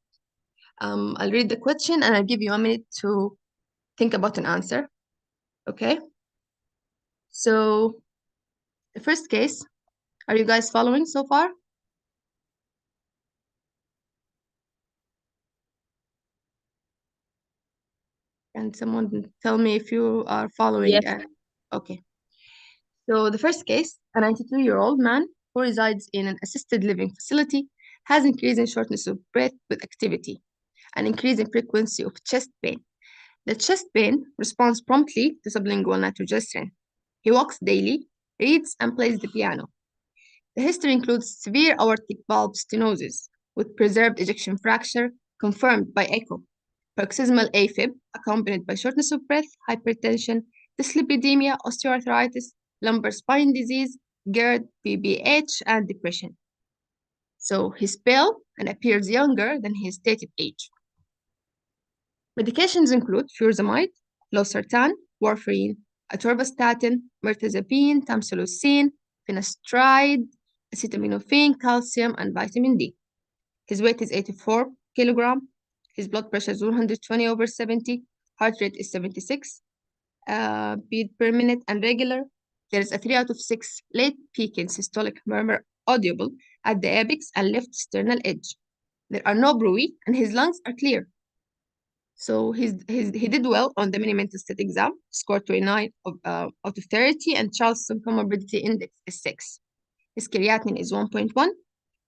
I'll read the question and I'll give you a minute to think about an answer. Okay. So the first case, are you guys following so far? Can someone tell me if you are following? Yes. Okay. So the first case, a 92-year-old man who resides in an assisted living facility has increase in shortness of breath with activity, an increase in frequency of chest pain. The chest pain responds promptly to sublingual nitroglycerin. He walks daily, reads, and plays the piano. The history includes severe aortic valve stenosis with preserved ejection fracture confirmed by echo, paroxysmal AFib accompanied by shortness of breath, hypertension, dyslipidemia, osteoarthritis, lumbar spine disease, GERD, PBH, and depression. So he's pale and appears younger than his stated age. Medications include furosemide, losartan, warfarin, atorvastatin, mirtazapine, tamsulosin, finasteride, acetaminophen, calcium, and vitamin D. His weight is 84 kilogram. His blood pressure is 120/70. Heart rate is 76 beat per minute and regular. There is a 3 out of 6 late peaking systolic murmur audible at the apex and left sternal edge. There are no bruit and his lungs are clear. So he did well on the mini-mental state exam, scored 29 out of 30, and Charleston Comorbidity Index is 6. His creatinine is 1.1,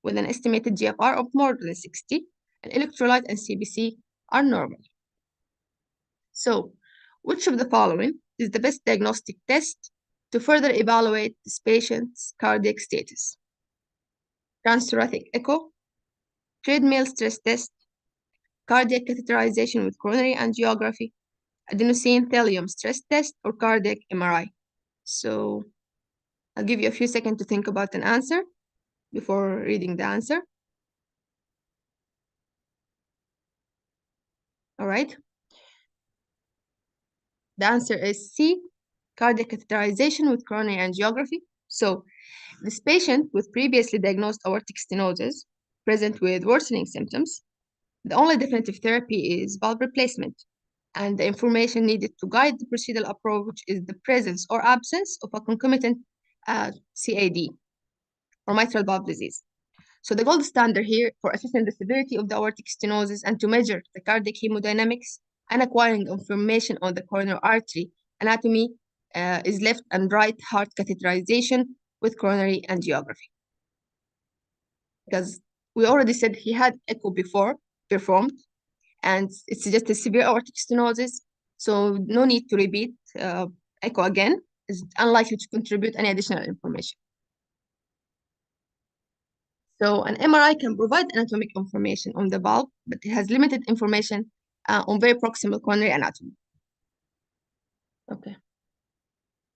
with an estimated GFR of more than 60, and electrolyte and CBC are normal. So, which of the following is the best diagnostic test to further evaluate this patient's cardiac status? Transthoracic echo, treadmill stress test, cardiac catheterization with coronary angiography, adenosine thallium stress test, or cardiac MRI. So I'll give you a few seconds to think about an answer before reading the answer. All right. The answer is C, cardiac catheterization with coronary angiography. So this patient with previously diagnosed aortic stenosis, present with worsening symptoms, the only definitive therapy is valve replacement, and the information needed to guide the procedural approach is the presence or absence of a concomitant CAD, or mitral valve disease. So the gold standard here for assessing the severity of the aortic stenosis and to measure the cardiac hemodynamics and acquiring information on the coronary artery anatomy is left and right heart catheterization with coronary angiography. Because we already said he had echo before performed, and it's just a severe aortic stenosis, so no need to repeat echo again. It's unlikely to contribute any additional information. So an MRI can provide anatomic information on the valve, but it has limited information on very proximal coronary anatomy. Okay.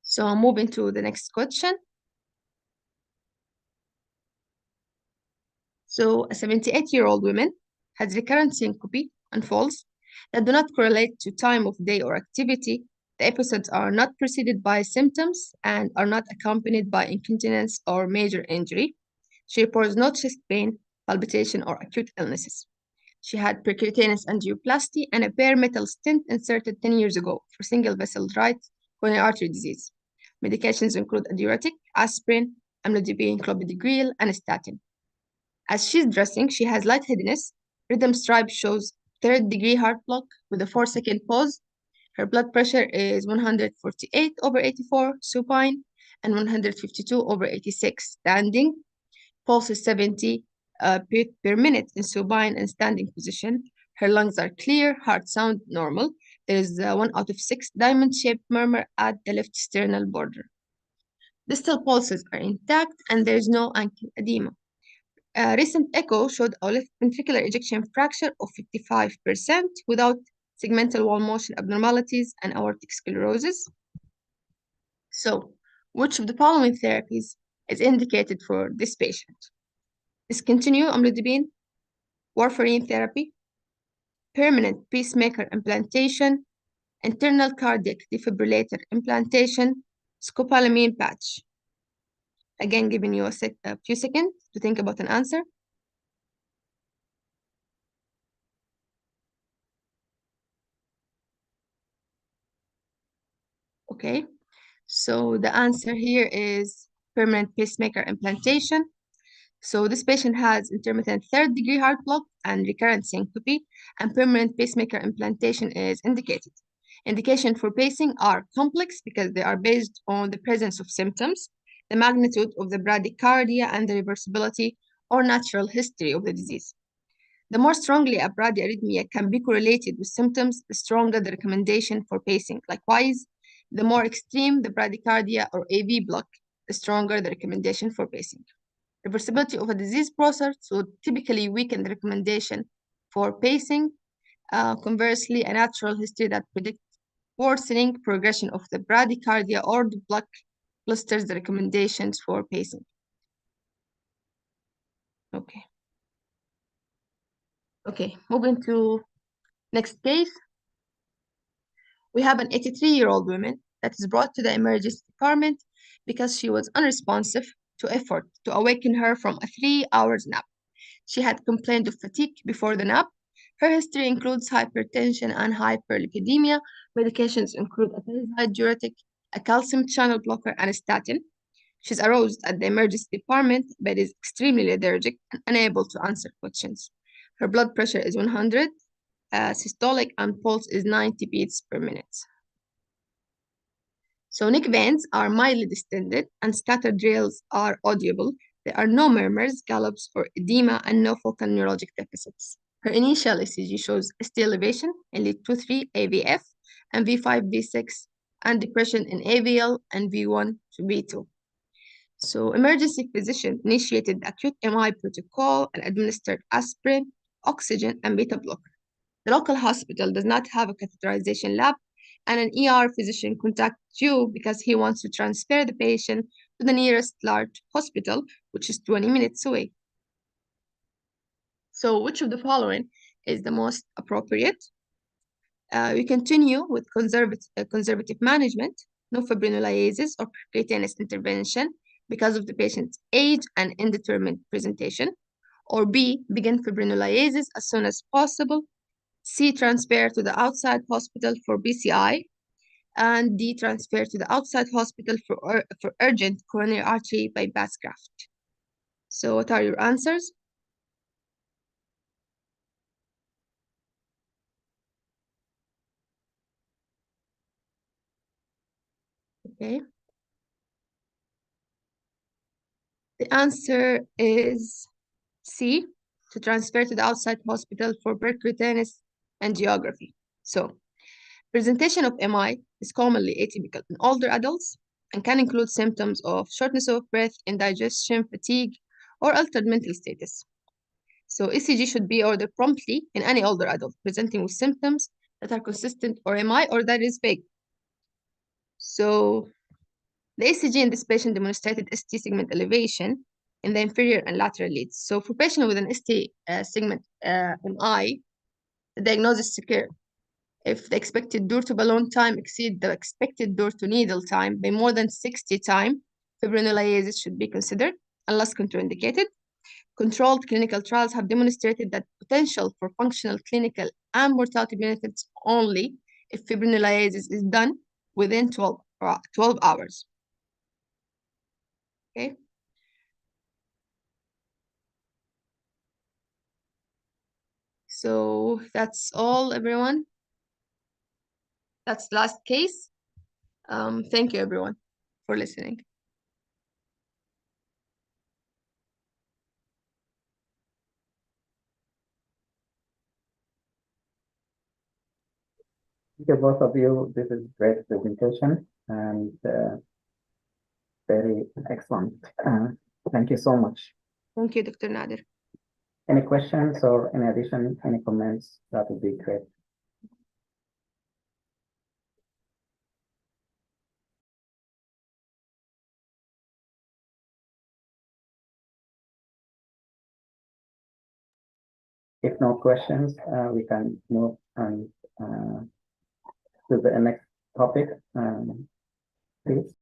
So moving to the next question. So a 78-year-old woman has recurrent syncope and falls that do not correlate to time of day or activity. The episodes are not preceded by symptoms and are not accompanied by incontinence or major injury. She reports no chest pain, palpitation, or acute illnesses. She had percutaneous angioplasty and a bare metal stent inserted 10 years ago for single vessel right coronary artery disease. Medications include a diuretic, aspirin, amlodipine, clopidogrel, and statin. As she's dressing, she has lightheadedness. Rhythm stripe shows third-degree heart block with a 4-second pause. Her blood pressure is 148/84 supine and 152/86 standing. Pulse is 70 beat per minute in supine and standing position. Her lungs are clear, heart sound normal. There is a 1 out of 6 diamond-shaped murmur at the left sternal border. Distal pulses are intact and there is no ankle edema. A recent echo showed a left ventricular ejection fraction of 55% without segmental wall motion abnormalities and aortic sclerosis. So, which of the following therapies is indicated for this patient? Discontinue amlodipine, warfarin therapy, permanent pacemaker implantation, internal cardiac defibrillator implantation, scopolamine patch. Again, giving you a few seconds to think about an answer. Okay, so the answer here is permanent pacemaker implantation. So this patient has intermittent third-degree heart block and recurrent syncope, and permanent pacemaker implantation is indicated. Indication for pacing are complex because they are based on the presence of symptoms, the magnitude of the bradycardia, and the reversibility or natural history of the disease. The more strongly a bradyarrhythmia can be correlated with symptoms, the stronger the recommendation for pacing. Likewise, the more extreme the bradycardia or AV block, the stronger the recommendation for pacing. Reversibility of a disease process would typically weaken the recommendation for pacing. Conversely, a natural history that predicts worsening progression of the bradycardia or the block bolsters the recommendations for pacing. Okay, moving to next case. We have an 83-year-old woman that is brought to the emergency department because she was unresponsive to effort to awaken her from a 3-hour nap. She had complained of fatigue before the nap. Her history includes hypertension and hyperlipidemia. Medications include a thiazide diuretic, a calcium channel blocker, and a statin. She's aroused at the emergency department but is extremely lethargic and unable to answer questions. Her blood pressure is 100, systolic, and pulse is 90 beats per minute. So neck veins are mildly distended and scattered rails are audible. There are no murmurs, gallops, or edema, and no focal neurologic deficits. Her initial ECG shows ST elevation in lead 2-3 AVF and V5, V6, and depression in AVL and V1 to V2. So emergency physician initiated the acute MI protocol and administered aspirin, oxygen, and beta blocker. The local hospital does not have a catheterization lab, and an ER physician contacts you because he wants to transfer the patient to the nearest large hospital, which is 20 minutes away. So which of the following is the most appropriate? We continue with conservative management, no fibrinolysis or percutaneous intervention because of the patient's age and indeterminate presentation. Or B, begin fibrinolysis as soon as possible. C, transfer to the outside hospital for BCI. And D, transfer to the outside hospital for urgent coronary artery bypass graft. So what are your answers? Okay. The answer is C, to transfer to the outside hospital for percutaneous angiography. So, presentation of MI is commonly atypical in older adults and can include symptoms of shortness of breath, indigestion, fatigue, or altered mental status. So ECG should be ordered promptly in any older adult presenting with symptoms that are consistent or MI or that is vague. So the ECG in this patient demonstrated ST segment elevation in the inferior and lateral leads. So for patient with an ST segment MI, the diagnosis is secure. If the expected door to balloon time exceeds the expected door to needle time by more than 60 times, fibrinolysis should be considered unless contraindicated. Controlled clinical trials have demonstrated that potential for functional, clinical, and mortality benefits only if fibrinolysis is done within 12 hours. Okay. So that's all, everyone. That's the last case. Thank you, everyone, for listening. Thank you, both of you. This is great presentation and very excellent. Thank you so much. Thank you, Dr. Nader. Any questions or in addition, any comments? That would be great. If no questions, we can move on to the next topic, please.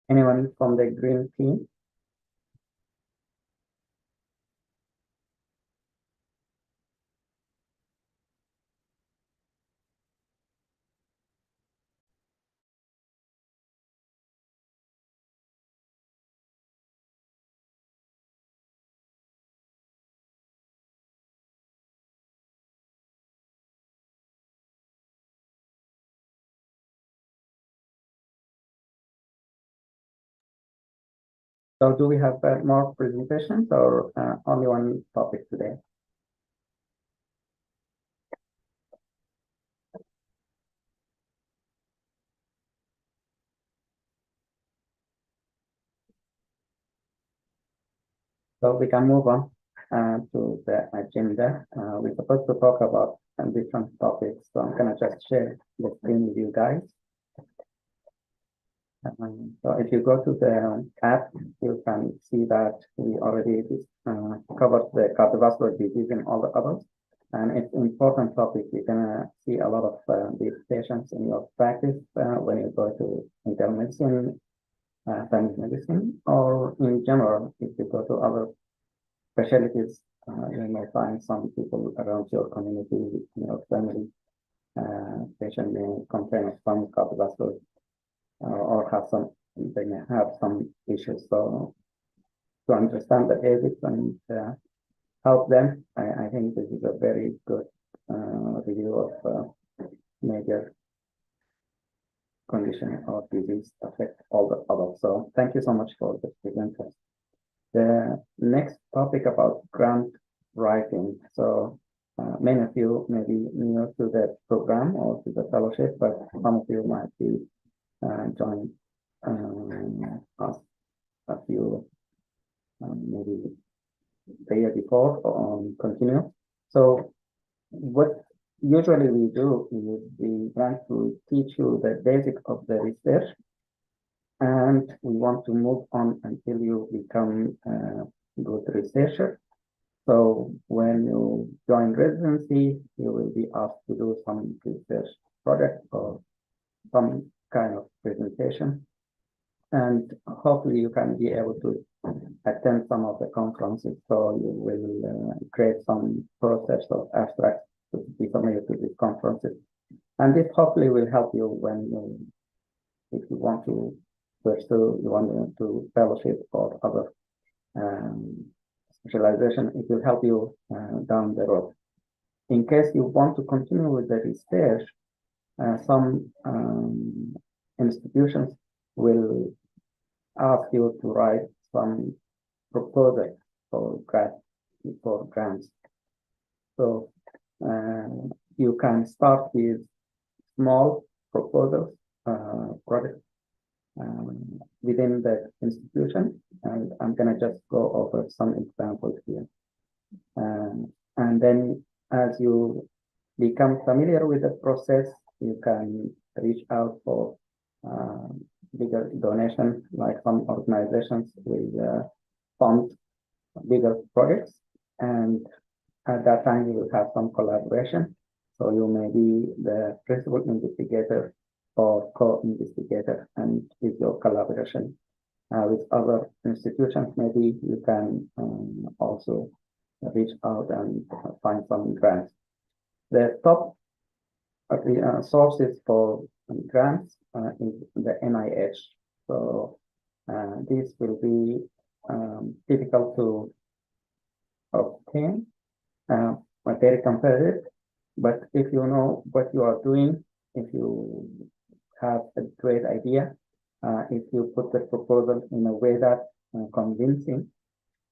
Anyone from the green team? So do we have more presentations or only one topic today? So we can move on to the agenda. We're supposed to talk about different topics, so I'm gonna just share the screen with you guys. So if you go to the app, you can see that we already covered the cardiovascular disease and all the others. And it's an important topic. You're gonna see a lot of these patients in your practice when you go to internal medicine, family medicine, or in general, if you go to other specialties, you may find some people around your community, your family, patient may complain of some cardiovascular or have some, they may have some issues. So to understand the basics and help them, I think this is a very good review of major condition or disease affect all the adults. So thank you so much for the presenters. The next topic about grant writing. So many of you may be new to the program or to the fellowship, but some of you might be joined us a few maybe the year before or continue. So what usually we do is we want to teach you the basic of the research, and we want to move on until you become a good researcher. So when you join residency, you will be asked to do some research project or some kind of presentation. And hopefully you can be able to attend some of the conferences. So you will create some process of abstracts to be familiar to these conferences. And this hopefully will help you when if you want to pursue, you want to fellowship or other specialization, it will help you down the road. In case you want to continue with the research, some institutions will ask you to write some proposal for grants. So you can start with small proposals, projects within the institution, and I'm gonna just go over some examples here. And then as you become familiar with the process, you can reach out for bigger donation, like some organizations will fund bigger projects, and at that time you will have some collaboration. So you may be the principal investigator or co-investigator, and with your collaboration, with other institutions. Maybe you can also reach out and find some grants. The top sources for grants is the NIH. So this will be difficult to obtain, very competitive. But if you know what you are doing, if you have a great idea, if you put the proposal in a way that convincing,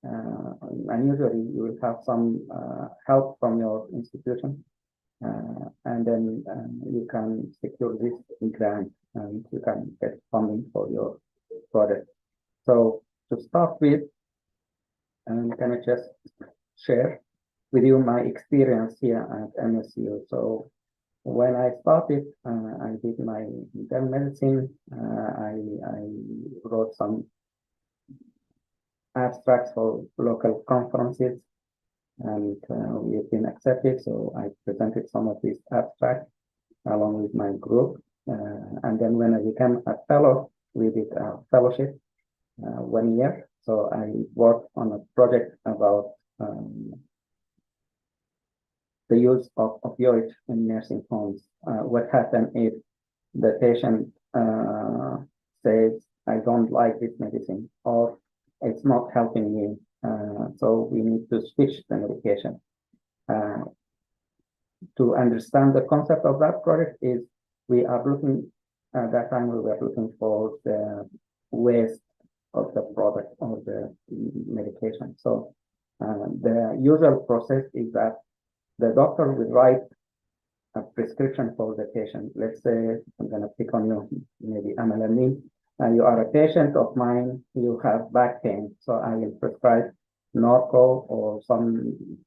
and usually you will have some help from your institution, and then you can secure this grant and you can get funding for your project. So to start with, can I just share with you my experience here at MSU? So when I started, I did my internal medicine. I wrote some abstracts for local conferences, and we've been accepted. So I presented some of these abstracts along with my group. And then when I became a fellow, we did a fellowship 1 year. So I worked on a project about the use of opioids in nursing homes. What happens if the patient says, I don't like this medicine, or it's not helping me, so we need to switch the medication. To understand the concept of that project is we are looking, at that time we were looking for the waste of the product or the medication. So the usual process is that the doctor will write a prescription for the patient. Let's say, I'm going to pick on you, maybe Amalamine. You are a patient of mine, you have back pain, so I will prescribe Norco or some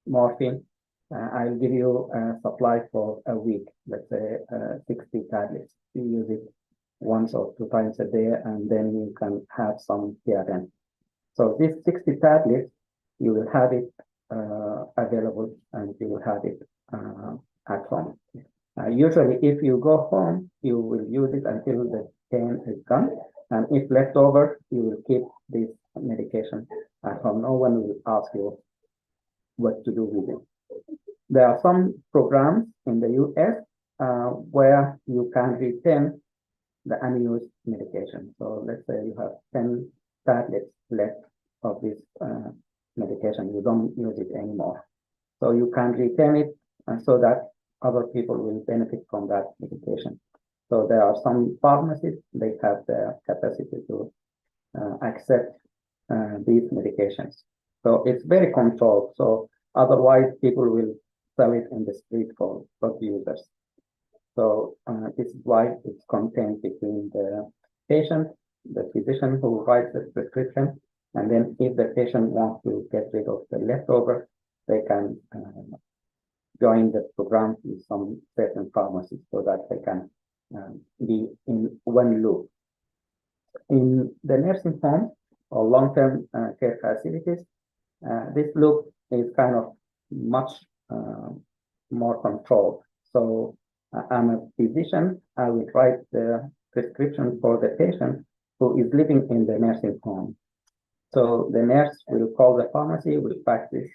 morphine. I'll give you a supply for a week, let's say 60 tablets. You use it once or 2 times a day, and then you can have some PRN. So these 60 tablets, you will have it available, and you will have it at home. Usually, if you go home, you will use it until the pain is gone, and if left over, you will keep this medication at home. No one will ask you what to do with it. There are some programs in the US where you can retain the unused medication. So let's say you have 10 tablets left of this medication, you don't use it anymore. So you can retain it so that other people will benefit from that medication. So there are some pharmacies, they have the capacity to accept these medications. So it's very controlled. So otherwise people will sell it in the street for drug users. So this is why it's contained between the patient, the physician who writes the prescription, and then if the patient wants to get rid of the leftover, they can join the program with some certain pharmacies so that they can be in one loop. In the nursing home or long-term care facilities, this loop is kind of much more controlled. So I'm a physician, I will write the prescription for the patient who is living in the nursing home. So the nurse will call the pharmacy, will fax this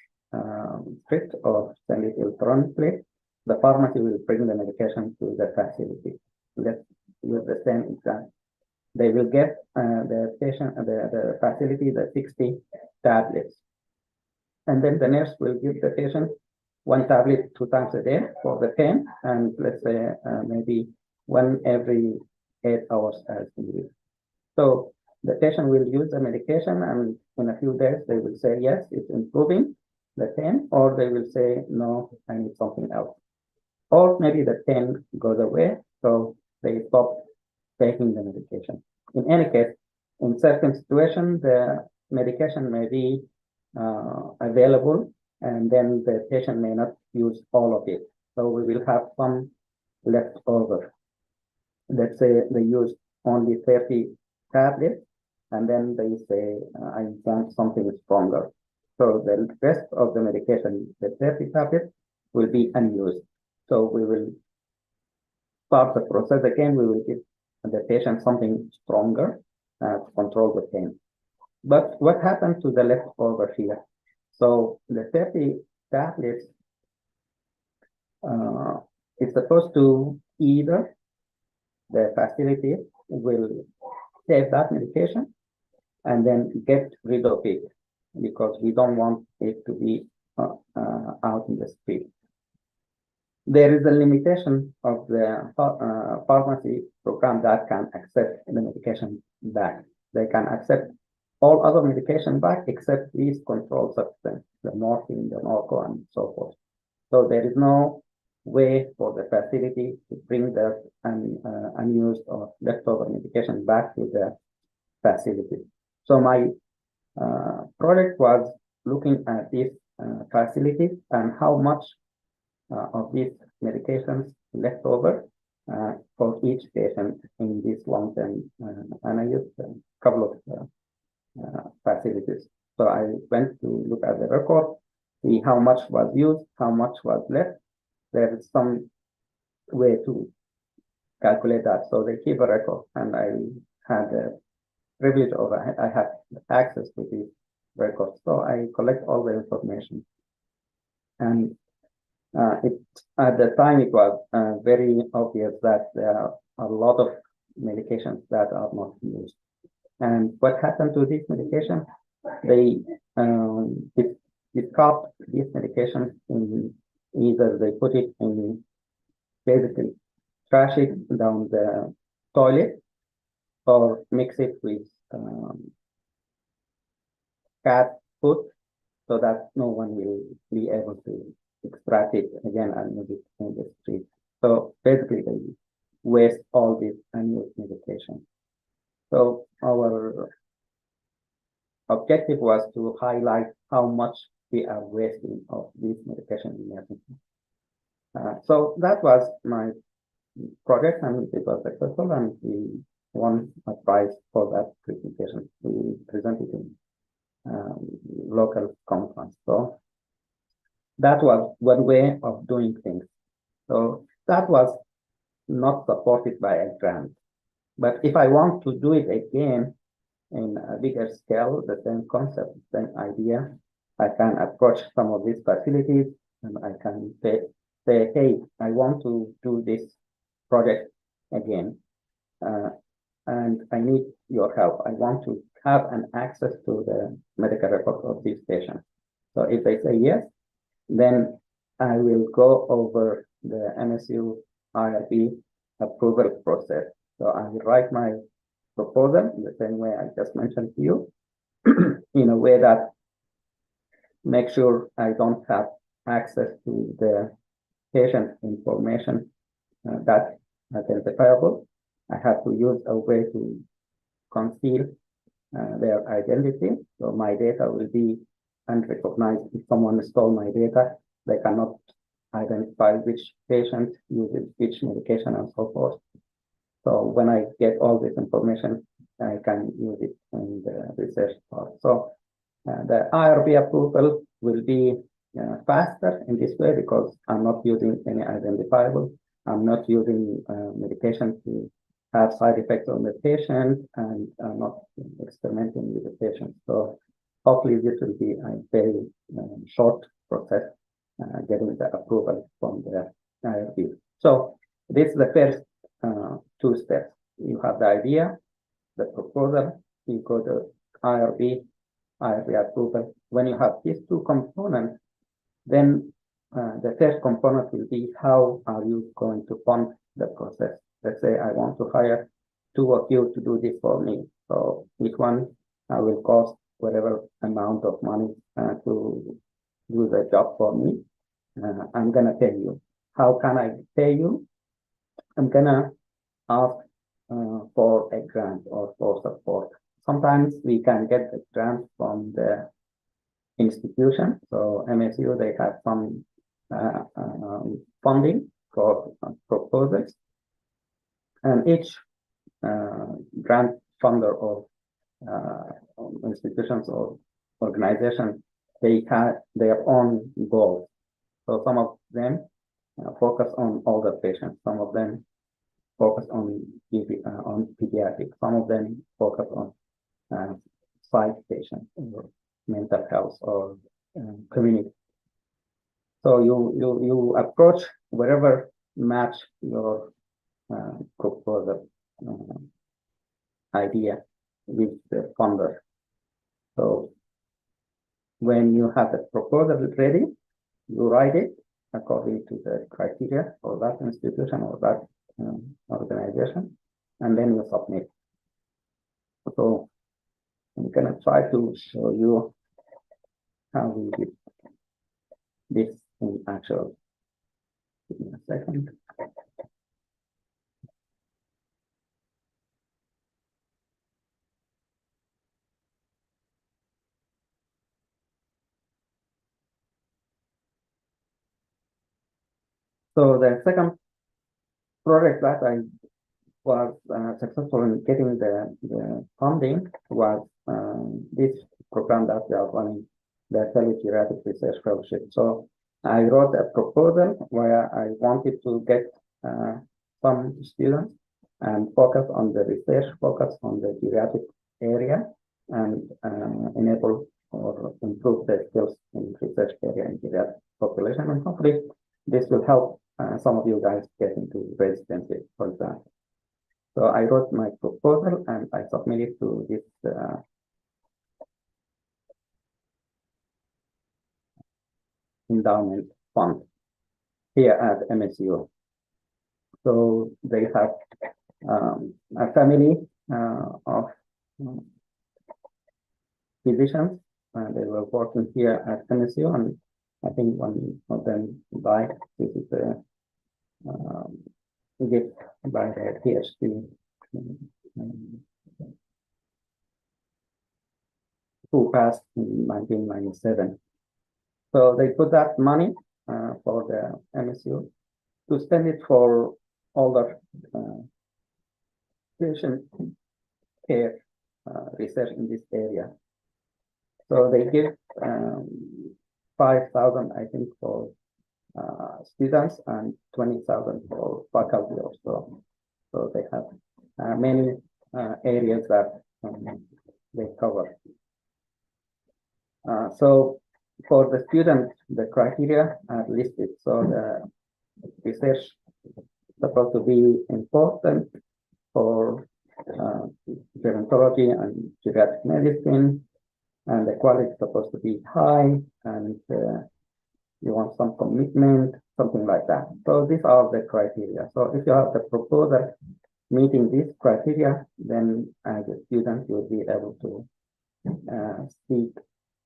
script or send it electronically. The pharmacy will bring the medication to the facility. Let's use the same example. They will get the patient, the facility, the 60 tablets. And then the nurse will give the patient 1 tablet 2 times a day for the pain, and let's say maybe 1 every 8 hours as needed. So the patient will use the medication, and in a few days they will say, yes, it's improving the pain, or they will say, no, I need something else. Or maybe the pain goes away, so they stop taking the medication. In any case, in certain situations, the medication may be available, and then the patient may not use all of it. So we will have some left over. Let's say they use only 30 tablets, and then they say, I want something stronger. So the rest of the medication, the 30 tablets, will be unused. So we will start the process again. We will give the patient something stronger, to control the pain. But what happened to the leftover here? So the 30 tablets is supposed to either the facility will take that medication and then get rid of it because we don't want it to be out in the street. There is a limitation of the pharmacy program that can accept the medication back. They can accept all other medication back except these controlled substance, the morphine, the narco, and so forth. So there is no way for the facility to bring that unused or leftover medication back to the facility. So my project was looking at this facility and how much of these medications left over for each patient in this long-term, and I used a couple of facilities. So I went to look at the record, see how much was used, how much was left. There is some way to calculate that. So they keep a record, and I had the privilege of, I had access to these records. So I collect all the information. And at the time, it was very obvious that there are a lot of medications that are not used. And what happened to these medications? They discard these medications in either they put it in, basically trash it down the toilet or mix it with cat food so that no one will be able to extract it again and use it in the street. So basically they waste all this unused medication. So our objective was to highlight how much we are wasting of this medication in emergency. So that was my project, and it was successful, and we won a prize for that presentation. We presented in local conference. So that was one way of doing things. So that was not supported by a grant. But if I want to do it again in a bigger scale, the same concept, same idea, I can approach some of these facilities and I can say, hey, I want to do this project again. And I need your help. I want to have an access to the medical record of these patients. So if they say yes, then I will go over the MSU IRB approval process. So I will write my proposal in the same way I just mentioned to you, in a way that make sure I don't have access to the patient information that's identifiable. I have to use a way to conceal their identity. So my data will be unrecognized. If someone stole my data, they cannot identify which patient uses which medication and so forth. So when I get all this information, I can use it in the research part. So the IRB approval will be faster in this way because I'm not using any identifiable. I'm not using medication to have side effects on the patient, and I'm not experimenting with the patient. So hopefully this will be a very short process getting the approval from the IRB. So this is the first two steps. You have the idea, the proposal, you go to IRB approval. When you have these two components, then the third component will be how are you going to fund the process. Let's say I want to hire two of you to do this for me. So each one will cost whatever amount of money to do the job for me. I'm gonna pay you. How can I pay you? I'm gonna ask for a grant or for support. Sometimes we can get the grant from the institution. So MSU, they have some funding for proposals. And each grant funder or institutions or organizations, they have their own goals. So some of them focus on older patients. Some of them focus on pediatrics. Some of them focus on psych patients or mental health or community. So you approach wherever match your proposal idea with the funder. So when you have the proposal ready, you write it according to the criteria for that institution or that organization, and then you submit. So I'm gonna try to show you how we did this in actual. Give me a second. So the second project that I was successful in getting the funding was this program that we are running, the Geriatric Research Fellowship. So I wrote a proposal where I wanted to get some students and focus on the research, focus on the geriatric area, and enable or improve the skills in research area in geriatric population. And hopefully this will help some of you guys get into residency, for example. So I wrote my proposal and I submitted to this endowment fund here at MSU. So they have a family of physicians, and they were working here at MSU, and I think one of them died. This is a gift by the PhD who passed in 1997. So they put that money for the MSU to spend it for older patient care research in this area. So they give 5,000, I think, for students and 20,000 for faculty or so. So they have many areas that they cover. So for the students, the criteria are listed. So the research is supposed to be important for gerontology and geriatric medicine, and the quality is supposed to be high, and you want some commitment, something like that. So these are the criteria. So if you have the proposal meeting these criteria, then as a student, you'll be able to seek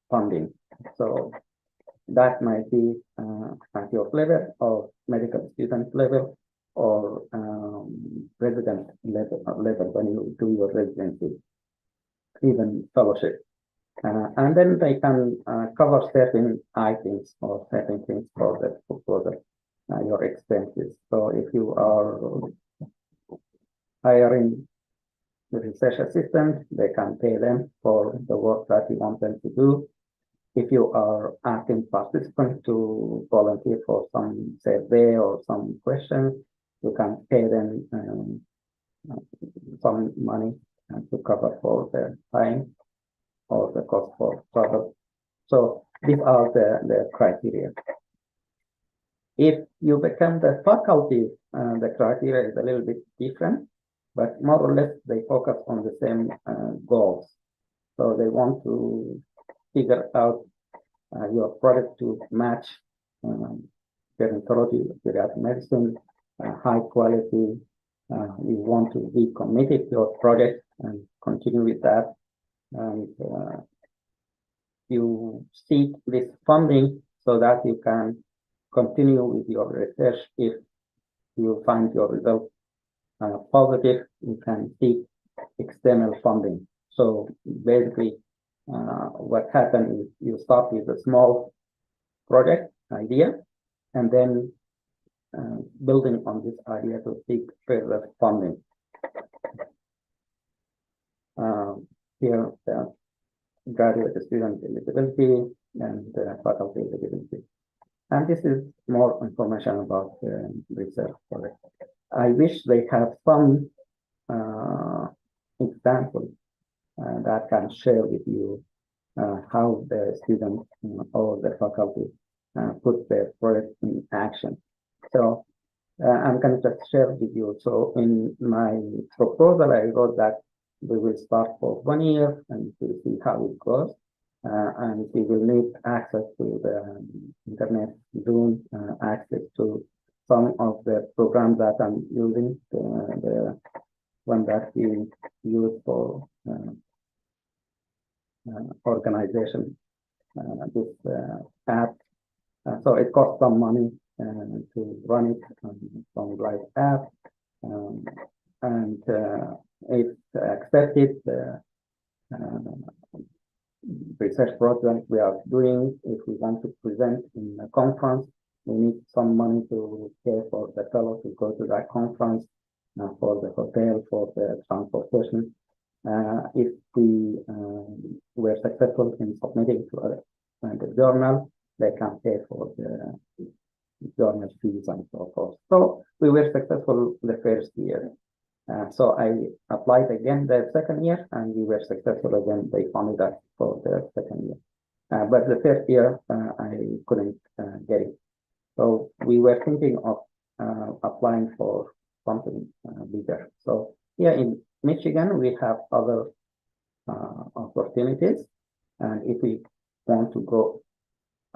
funding. So that might be at your level or medical student level or resident level when you do your residency, even fellowship. And then they can cover certain items or certain things for the proposal, your expenses. So if you are hiring the research assistant, they can pay them for the work that you want them to do. If you are asking participants to volunteer for some survey or some questions, you can pay them some money to cover for their time or the cost for travel. So these are the criteria. If you become the faculty, the criteria is a little bit different, but more or less they focus on the same goals. So they want to figure out your product to match gerontology, geriatric medicine, high quality. You want to be committed to your project and continue with that. And you seek this funding so that you can continue with your research. If you find your results positive, you can seek external funding. So basically, what happens is you start with a small project idea and then building on this idea to seek further funding. Here, the graduate student eligibility and faculty eligibility. And this is more information about the research project. I wish they have some examples that can share with you how the students or the faculty put their project in action. So I'm going to just share with you. So in my proposal, I wrote that we will start for 1 year and we'll see how it goes. And we will need access to the internet, Zoom, access to some of the programs that I'm using, the one that we use for organization, this app. So it costs some money to run it on some live app, and it's accepted. Research project we are doing. If we want to present in a conference, we need some money to pay for the fellow to go to that conference, for the hotel, for the transportation. If we were successful in submitting to the journal, they can pay for the journal fees and so forth. So we were successful the first year. So I applied again the second year, and we were successful again. They funded us for the second year. But the third year, I couldn't get it. So we were thinking of applying for something bigger. So here in Michigan, we have other opportunities. And if we want to go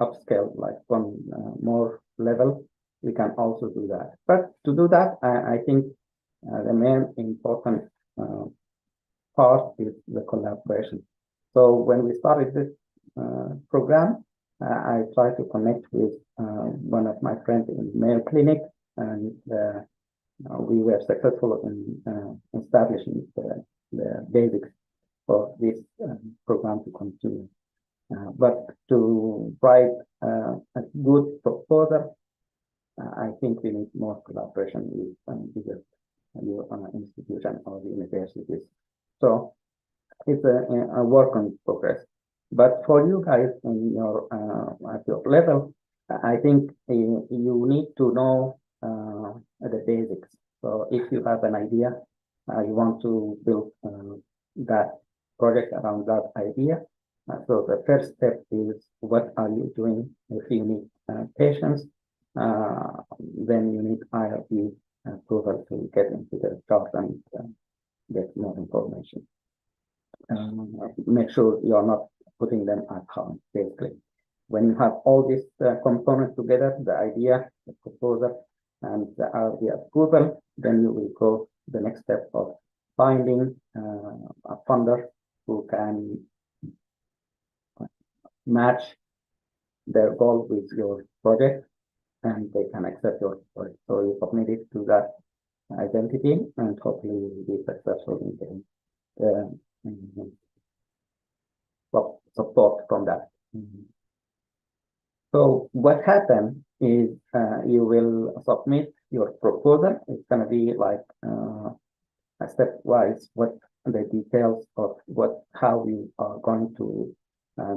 upscale, like one more level, we can also do that. But to do that, I think the main important part is the collaboration. So when we started this program, I tried to connect with one of my friends in Mayo Clinic, and we were successful in establishing the basics for this program to continue. But to write a good proposal, I think we need more collaboration with bigger institution or the universities. So it's a work in progress. But for you guys in your at your level, I think you need to know the basics. So if you have an idea, you want to build that project around that idea. So the first step is, what are you doing? If you need patients, then you need IRB approval to get into the chart and get more information. Make sure you are not putting them at home, basically. When you have all these components together, the idea, the proposal, and the IRB approval, then you will go the next step of finding a funder who can match their goal with your project, and they can accept your project. So you submit it to that identity, and hopefully you will be successful in getting support from that. So what happens is you will submit your proposal. It's going to be like a stepwise what the details of how you are going to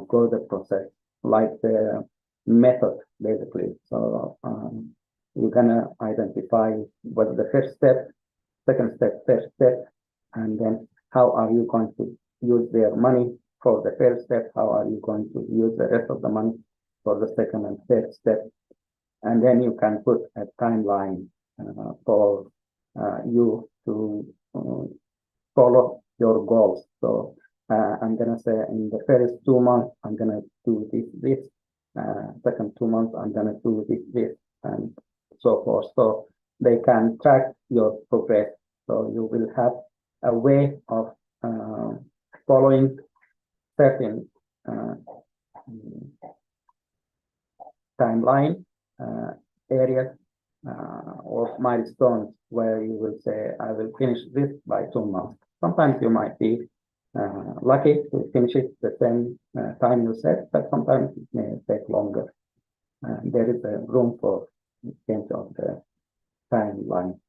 go the process, like the method, basically. So you're gonna identify what the first step, second step, third step, and then how are you going to use their money for the first step, how are you going to use the rest of the money for the second and third step, and then you can put a timeline for you to follow your goals. So I'm gonna say in the first 2 months, I'm gonna do this, second 2 months, I'm gonna do this, and so forth. So they can track your progress. So you will have a way of following certain timeline areas or milestones where you will say, I will finish this by 2 months. Sometimes you might be lucky to finish it the same time you set, but sometimes it may take longer. There is a room for change of the timeline.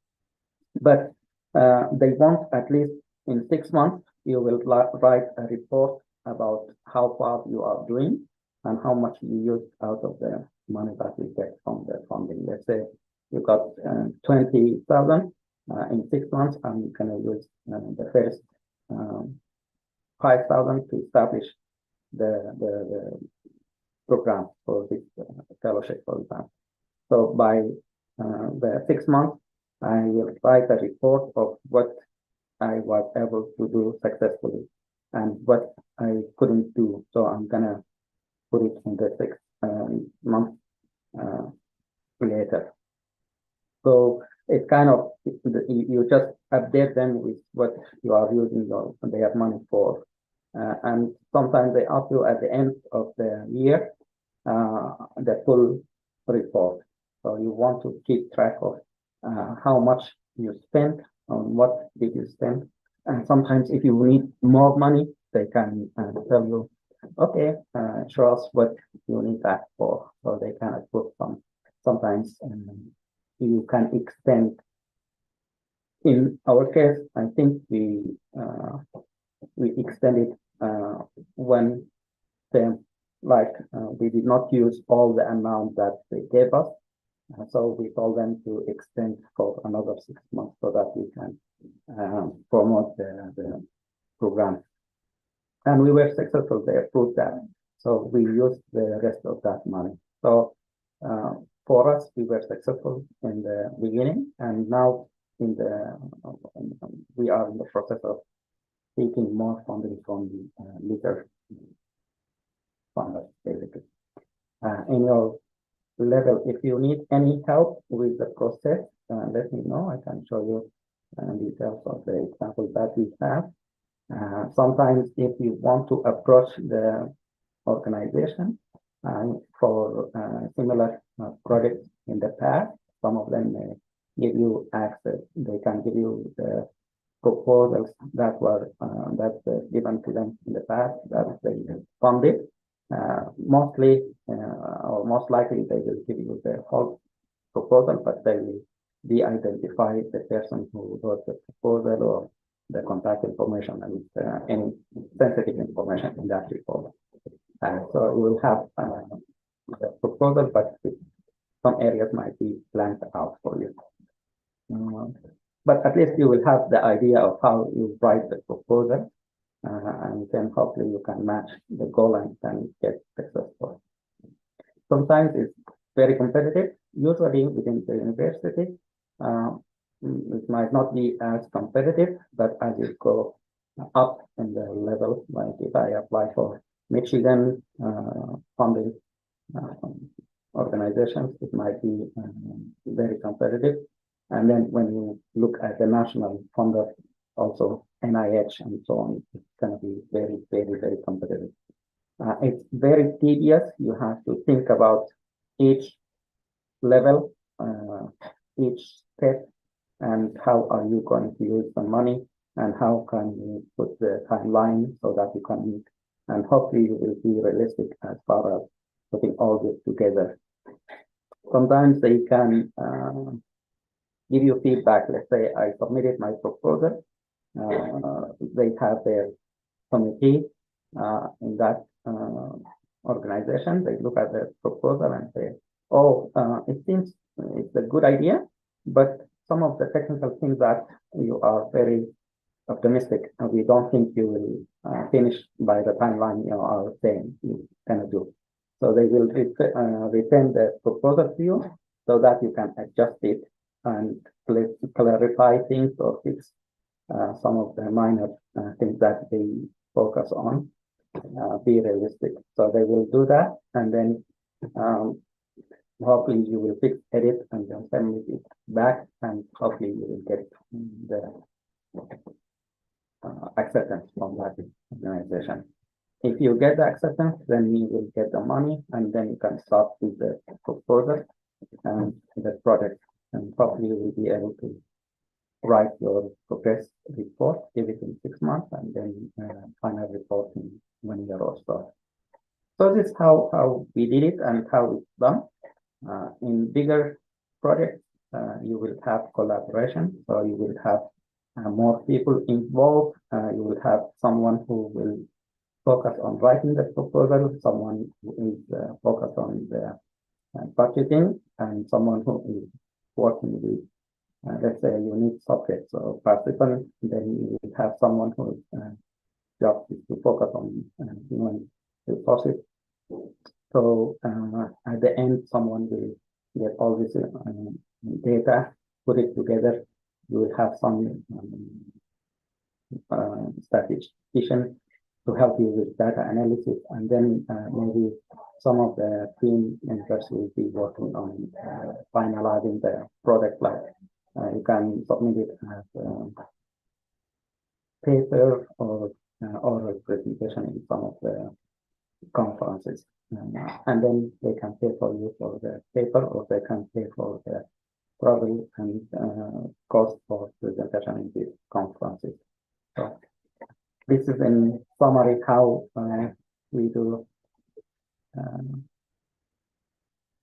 But they want at least in 6 months, you will write a report about how far you are doing and how much you use out of the money that we get from the funding. Let's say you got 20,000 In 6 months, I'm going to use the first 5,000 to establish the program for this fellowship, for example. So by the 6 months, I will write a report of what I was able to do successfully and what I couldn't do. So I'm gonna put it in the 6 months later. So it's kind of, you just update them with what you are using their money for. And sometimes they ask you at the end of the year the full report. So you want to keep track of how much you spent, on what did you spend. And sometimes if you need more money, they can tell you, okay, show us what you need that for. So they can put some, sometimes you can extend. In our case, I think we extended one term, like we did not use all the amount that they gave us. So we told them to extend for another 6 months so that we can promote the program. And we were successful, they approved that. So we used the rest of that money. So for us, we were successful in the beginning, and now in the we are in the process of taking more funding from the later funders, basically. In your level, if you need any help with the process, let me know. I can show you details of the example that we have. Sometimes if you want to approach the organization for similar projects in the past, some of them may give you access. They can give you the proposals that were given to them in the past that they funded. Mostly or most likely they will give you the whole proposal, but they will de-identify the person who wrote the proposal or the contact information and any sensitive information in that report. So we will have the proposal, but some areas might be blanked out for you. But at least you will have the idea of how you write the proposal, and then hopefully you can match the goal and can get successful. Sometimes it's very competitive. Usually within the university, it might not be as competitive, but as you go up in the level, like if I apply for Michigan funding organizations, it might be very competitive. And then when you look at the national funder, also NIH and so on, it's going to be very, very, very competitive. It's very tedious. You have to think about each level, each step, and how are you going to use the money, and how can you put the timeline so that you can meet. And hopefully you will be realistic as far as putting all this together. Sometimes they can give you feedback. Let's say I submitted my proposal. They have their committee in that organization. They look at the proposal and say, oh, it seems it's a good idea, but some of the technical things that you are very optimistic, and we don't think you will finish by the timeline you are saying you can do. So they will return the proposal to you so that you can adjust it and clarify things or fix some of the minor things that they focus on. Be realistic. So they will do that, and then hopefully you will fix, edit, and then send it back, and hopefully you will get the acceptance from that organization. If you get the acceptance, then you will get the money, and then you can start with the proposal and the project, and hopefully you will be able to write your progress report, give it in 6 months, and then final report in 1 year or so. So this is how we did it and how it's done. In bigger projects, you will have collaboration, so you will have more people involved. You will have someone who will focus on writing the proposal, someone who is focused on the budgeting, and someone who is working with let's say you need subjects or participants, then you will have someone whose job is to focus on human resources. So at the end, someone will get all this data, put it together. You will have some statistician to help you with data analysis, and then maybe some of the team members will be working on finalizing the product. Like you can submit it as paper or oral presentation in some of the conferences, and then they can pay for you for the paper, or they can pay for the travel and cost for presentation in these conferences. So this is in summary how we do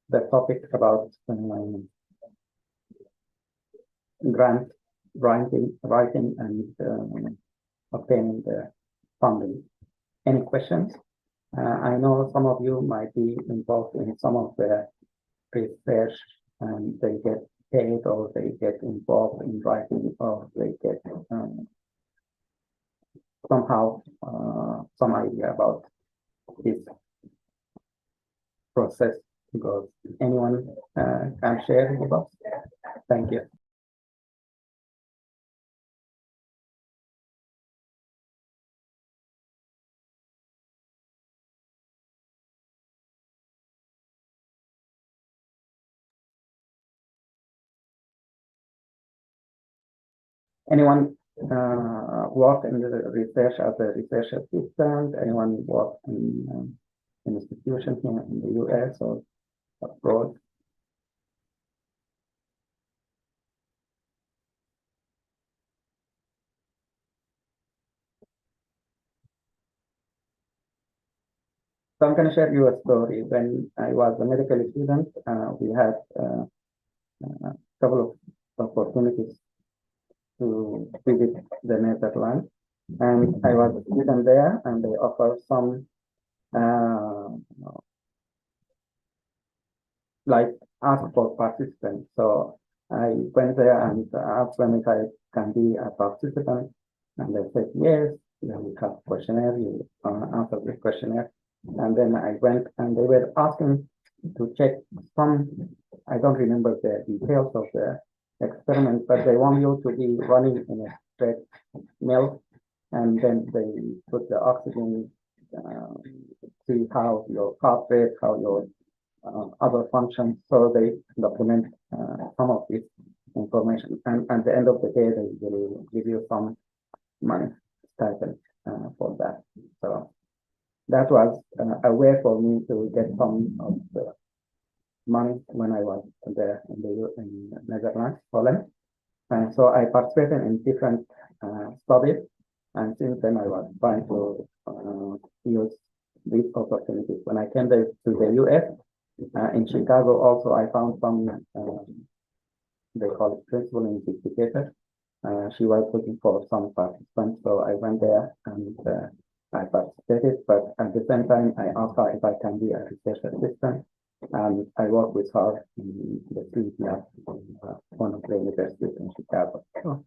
the topic about grant writing and obtaining the funding. Any questions? I know some of you might be involved in some of the research, and they get paid, or they get involved in writing, or they get somehow some idea about this process goes. Anyone can share with us? Thank you. Anyone work in the research as a research assistant? Anyone work in an institution here in the US or abroad? So I'm going to share you a story. When I was a medical student, we had a couple of opportunities to visit the Netherlands, and I was a student there, and they offered some like ask for participants. So I went there and asked them if I can be a participant, and they said yes. Then we have questionnaire. You answer the questionnaire, and then I went, and they were asking to check some. I don't remember the details of the experiment, but they want you to be running in a straight mill, and then they put the oxygen, see how your heart rate, how your other functions, so they document some of this information, and at the end of the day, they will give you some money stipend for that. So that was a way for me to get some of the money when I was there in the Netherlands, Holland. And so I participated in different studies, and since then I was trying to use these opportunities. When I came to the US, in Chicago also, I found some, they call it principal investigator. She was looking for some participants, so I went there and I participated, but at the same time, I asked her if I can be a research assistant, and I work with her in the field lab, one of the universities in Chicago. So,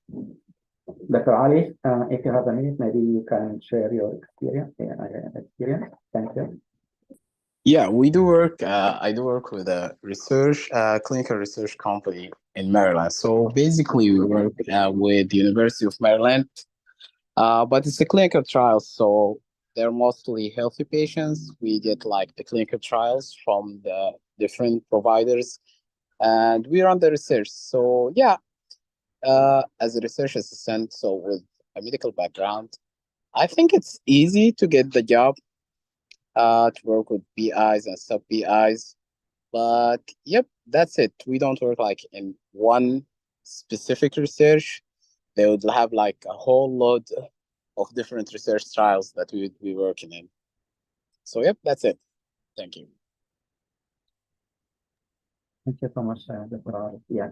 Dr. Ali, if you have a minute, maybe you can share your experience. Thank you. Yeah, we do work. I do work with a clinical research company in Maryland. So basically, we work with the University of Maryland, but it's a clinical trial. So they're mostly healthy patients. We get like the clinical trials from the different providers, and we run the research. So yeah, as a research assistant, so with a medical background, I think it's easy to get the job. To work with PIs and sub PIs. But yep, that's it. We don't work like in one specific research. They would have like a whole load of different research trials that we would be working in. So yep, that's it. Thank you. Thank you so much, Dr. Ali. Yeah.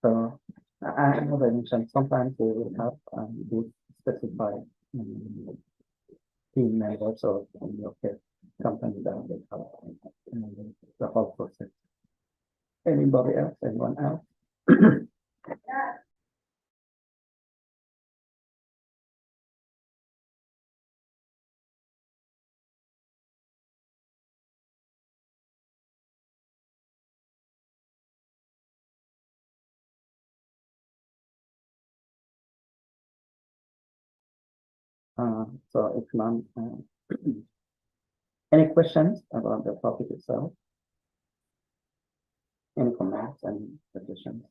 So I know I mentioned sometimes we will have these specified team members, or in your case, company that will help the whole process. Anybody else? Anyone else? So if none, any questions about the topic itself? Any comments and suggestions?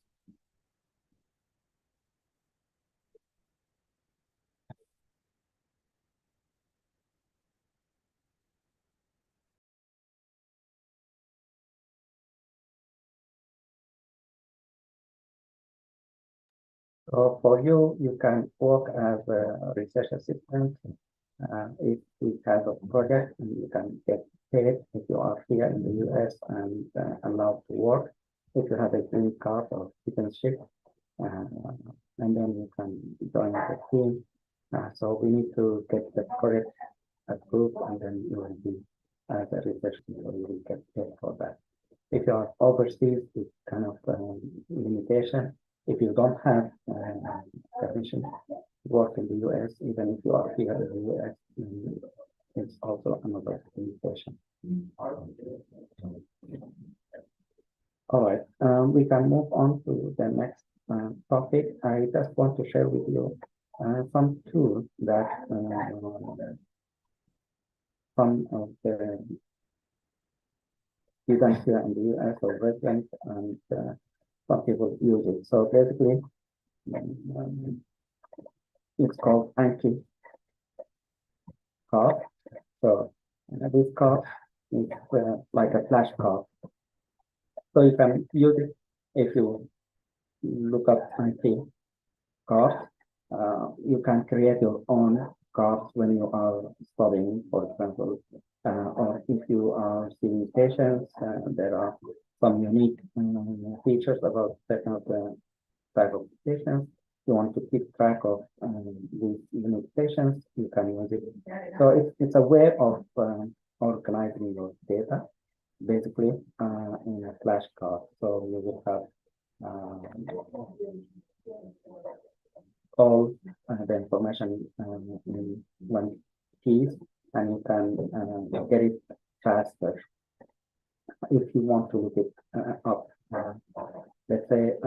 So for you, you can work as a research assistant. If you have a project, you can get paid if you are here in the US and allowed to work. If you have a green card or citizenship, and then you can join the team. So we need to get the correct approved, and then you will be as a research, so you will get paid for that. If you are overseas, it's kind of limitation. If you don't have permission to work in the US, even if you are here in the US, it's also another limitation. All right, we can move on to the next topic. I just want to share with you some tools that some of the students here in the US or residents and some people use it. So basically, it's called anti cough. So this cough is like a flash cough. So you can use it if you look up anti cough. You can create your own coughs when you are studying, for example, or if you are seeing patients. There are some unique features about certain of the type of patients. You want to keep track of these unique patients, you can use it. So it's a way of organizing your data, basically in a flashcard. So you will have all the information in one piece, and you can get it faster if you want to look it up. Let's say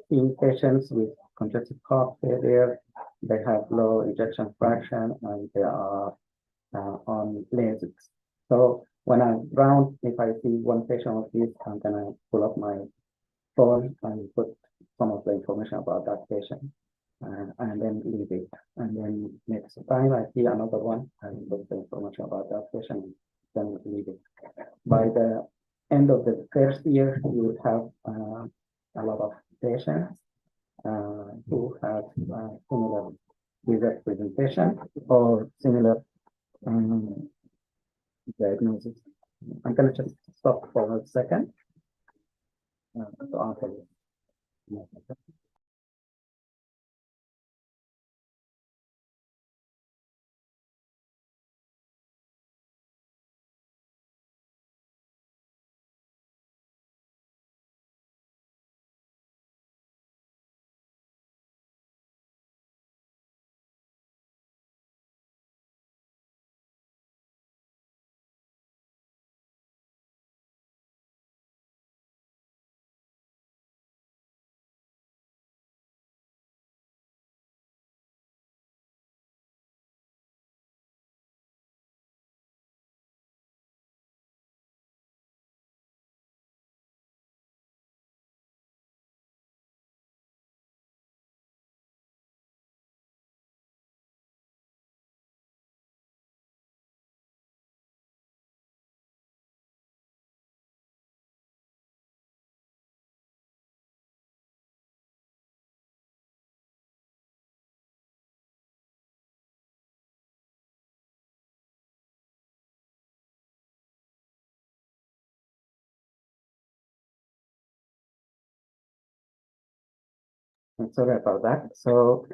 in patients with congestive heart failure, they have low ejection fraction and they are on lasers. So when I round, if I see one patient of this, I'm gonna pull up my phone and put some of the information about that patient, and then leave it. And then next time I see another one, I put the information about that patient, then leave it. By the end of the first year, you will have a lot of patients who have similar disease presentation or similar diagnosis. I'm going to just stop for a second to answer this. I'm sorry about that. So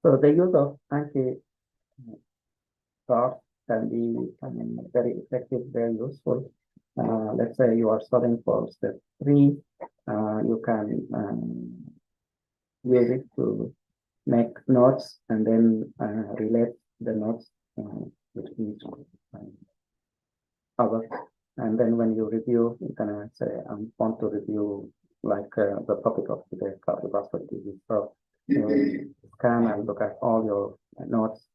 the use of anti-cough can be very effective, very useful let's say you are studying for step 3, you can use it to make notes and then relate the notes with each other. And then when you review, you can say, I want to review like the topic of today, cardiovascular disease. So you scan and look at all your notes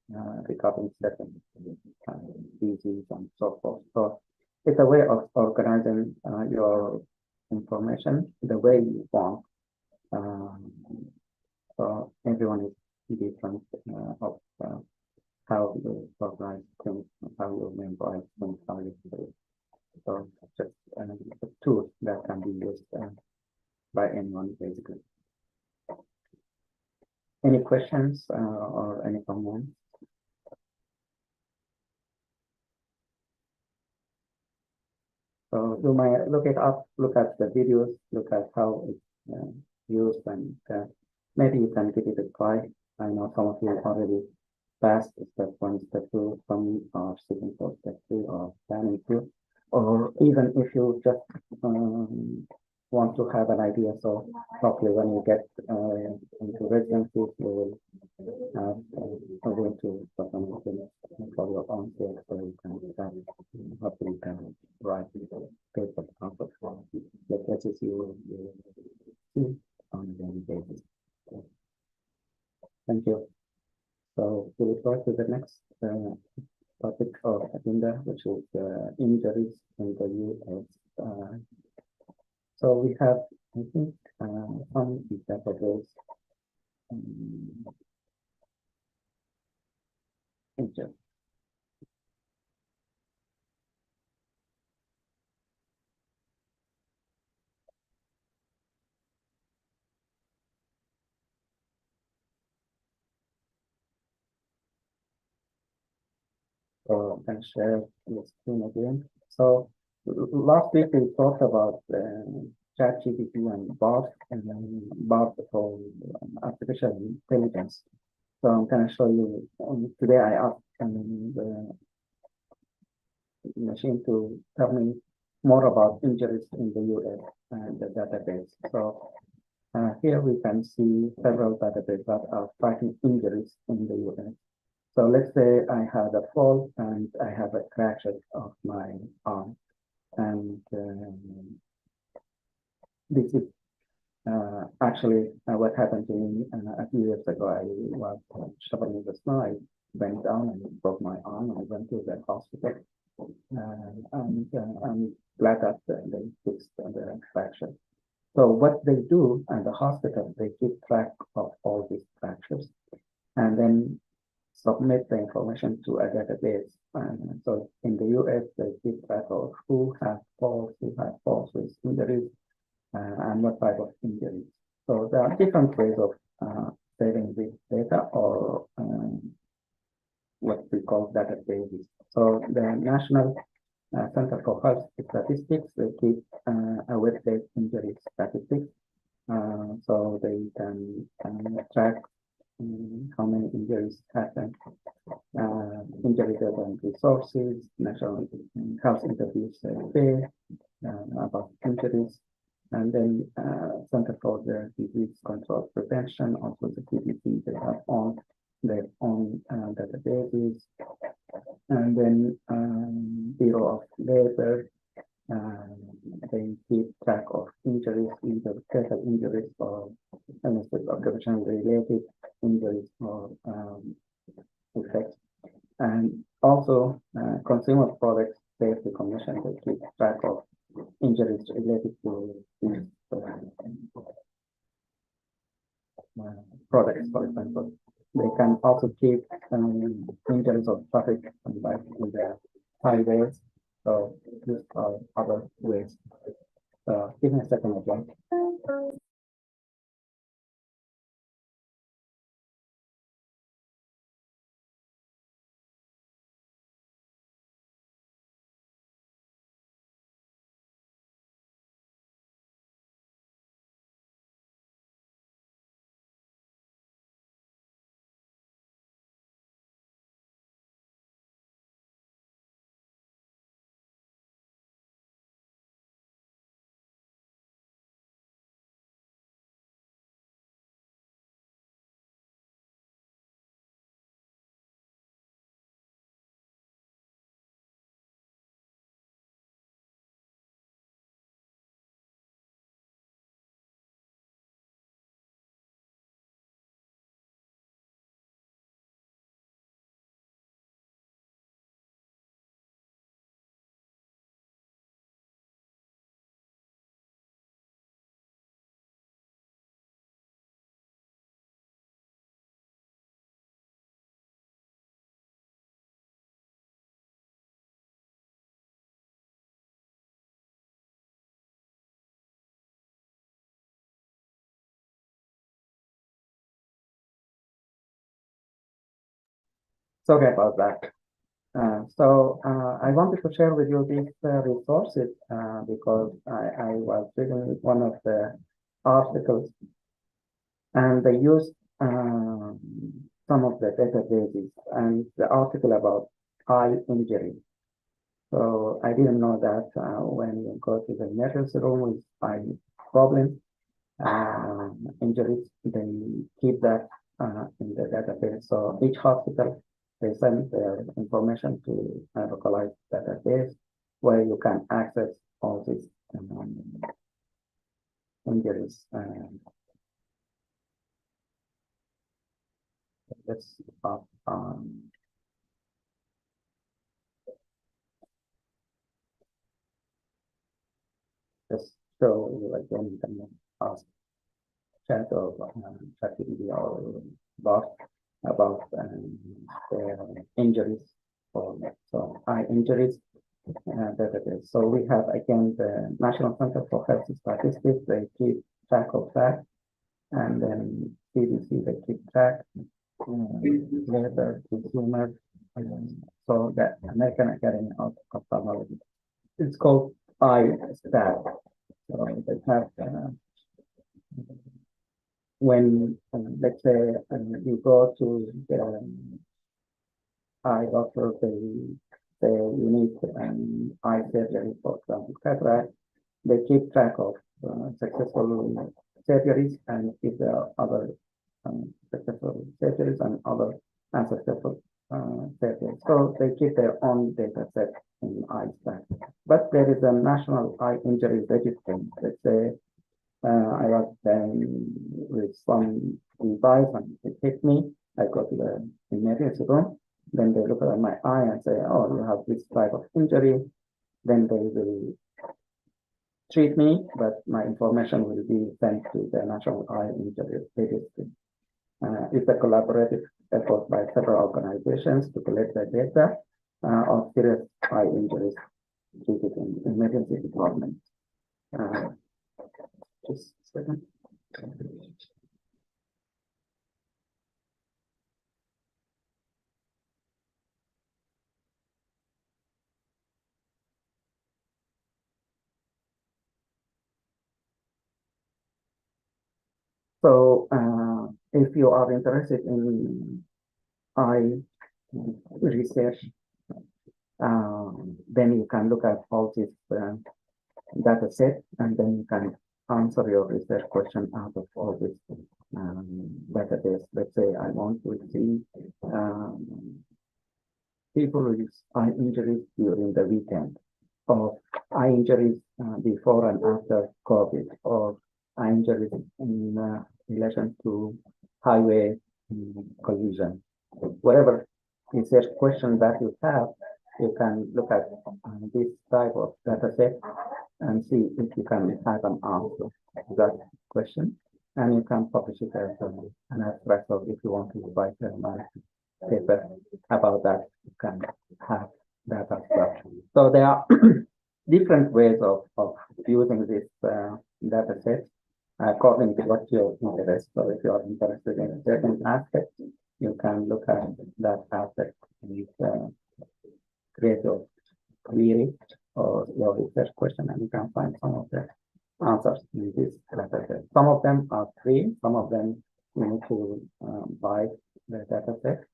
regarding certain disease and so forth. So it's a way of organizing your information the way you want. So everyone is different of how you organize things, how you memorize things, how you do it. So just a tool that can be used by anyone, basically. Any questions or any comments? So you might look it up, look at the videos, look at how it's used, and maybe you can give it a try. I know some of you already passed step 1, step 2, some are sitting for step 3 or planning to, or even if you just want to have an idea. So probably when you get into residency, you will have a way to perform things for your own sake, so you can hopefully you can write paper concept for the cases you see on a daily basis. Thank you. So we will go to the next topic of agenda, which is injuries in the US. So we have, I think, some database injuries. So I'm going to share the screen again. So last week we talked about ChatGPT and BOT, and then BOT for artificial intelligence. So I'm going to show you, today I asked the machine to tell me more about injuries in the US and the database. So here we can see several databases that are tracking injuries in the US. So let's say I had a fall and I have a fracture of my arm, and this is actually what happened to me a few years ago. I was shoveling the snow, I went down and broke my arm. I went to the hospital, and I'm glad that they fixed the fracture. So what they do at the hospital, they keep track of all these fractures, and then submit the information to a database. And so in the US, they keep track of who had falls with injuries, and what type of injuries. So there are different ways of saving this data, or what we call databases. So the National Center for Health Statistics, they keep a web-based injury statistics. So they can track how many injuries happen, injury data and resources, national health interviews survey about injuries, and then Center for the Disease Control Prevention, also the CDC, they have their own databases, and then Bureau of Labor, they keep track of injuries, either fatal injuries or occupational related injuries or effects. And also Consumer Products Safety Commission, they keep track of injuries related to these products, for example. They can also keep injuries of traffic, like in the highways. So these are other ways. Give me a second again. Sorry about that. So I wanted to share with you these resources because I was reading one of the articles, and they used some of the databases and the article about eye injury. So I didn't know that when you go to the emergency room with eye problems, injuries, they keep that in the database. So each hospital, they send their information to a localized database where you can access all these injuries. Let's just show you again, you can ask chat or ChatGPT or bot about their injuries. So eye injuries database. So we have again the National Center for Health Statistics. They keep track of that, and then CDC they keep track. Labor, consumer, so that American Academy of Ophthalmology. It's called iStat. So they have when let's say you go to the eye doctor, they you need eye surgery, for example, cataract. They keep track of successful surgeries, and if there are other successful surgeries and other unsuccessful surgeries. So they keep their own data set in iStat. But there is a national eye injury registry. Let's say I was with some device and it hit me. I go to the emergency room. Then they look at my eye and say, "Oh, you have this type of injury." Then they will treat me, but my information will be sent to the National Eye Injury Registry. It's a collaborative effort by several organizations to collect the data of serious eye injuries treated in emergency department. Just a second. So if you are interested in eye research, then you can look at all this data set, and then you can answer your research question out of all this database. Let's say I want to see people with eye injuries during the weekend, or eye injuries before and after COVID, or eye injuries in relation to highway collision. Whatever research question that you have, you can look at this type of data set and see if you can have an answer to that question, and you can publish it as an abstract. So if you want to write a paper about that, you can have that abstract. So there are different ways of using this data set according to what you're interested. So if you are interested in a certain aspect, you can look at that aspect and create your query or your research question, and you can find some of the answers in this data set. Some of them are free, some of them you need to buy the data set.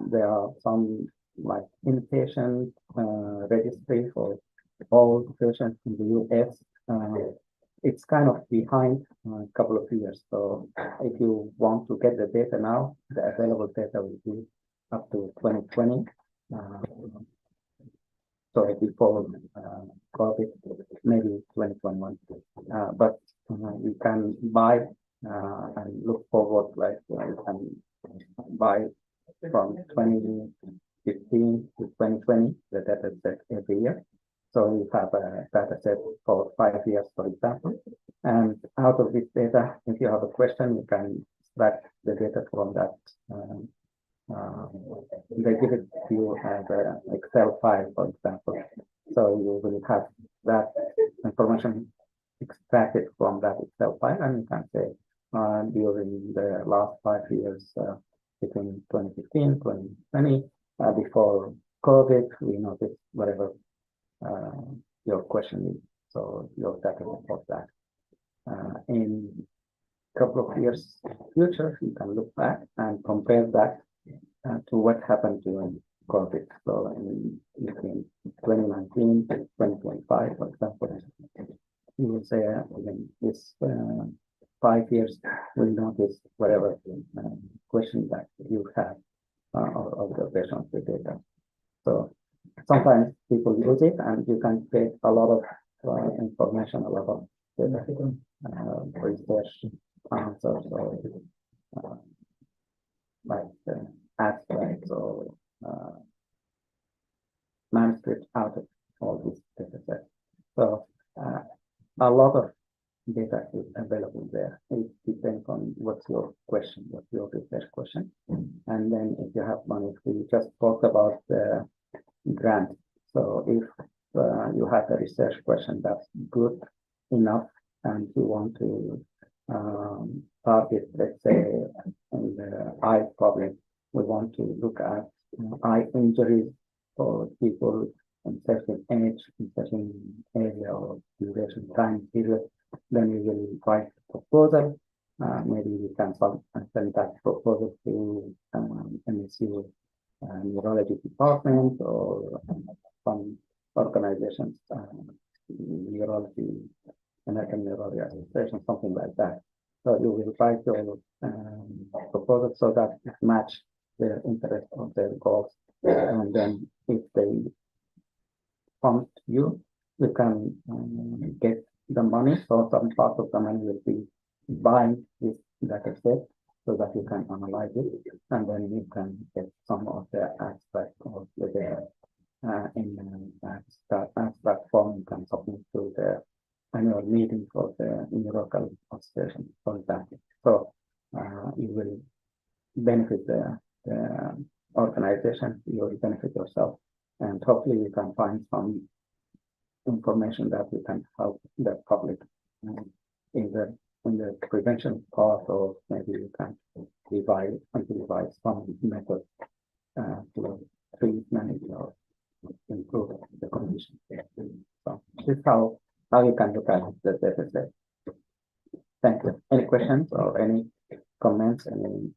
There are some like inpatient registry for all patients in the US. It's kind of behind a couple of years. So if you want to get the data now, the available data will be up to 2020. So before COVID, maybe 2021. But you can buy and look forward, like you can buy from 2015 to 2020, the data set every year. So you have a data set for 5 years, for example. And out of this data, if you have a question, you can extract the data from that. They give it to you as an Excel file, for example. So you will have that information extracted from that Excel file, and you can say during the last 5 years, between 2015, 2020, before COVID, we noticed whatever your question is. So your data report that. In a couple of years future, you can look back and compare that to what happened during COVID. So in between 2019 to 2025, for example, you will say within this 5 years, we'll notice whatever question that you have or observations with data. So sometimes people use it and you can create a lot of information, a lot of data, research answers, or like abstracts or manuscripts out of all these data sets. So a lot of data is available there. It depends on what's your question, what's your research question. And then if you have money, we just talked about the grant. So if you have a research question that's good enough and you want to target, let's say, in the eye problem, we want to look at eye injuries for people in certain age, in certain area or duration time period, then we will write a proposal. Maybe we can send that proposal to MSU neurology department or some organizations, neurology, American Neurology Association, something like that. So you will write your proposal so that it match their interest or their goals. And then if they come to you, you can get the money. So some part of the money will be buying this data set so that you can analyze it, and then you can get some of the abstract of the data in abstract form. You can submit to the annual meeting for the neurological association, for example. So you will benefit the organization, you will benefit yourself, and hopefully you can find some information that you can help the public in the prevention part, or maybe you can devise some method to treat, manage, or improve the condition. So this is how you can look at the data set. Thank you. Any questions or any comments, any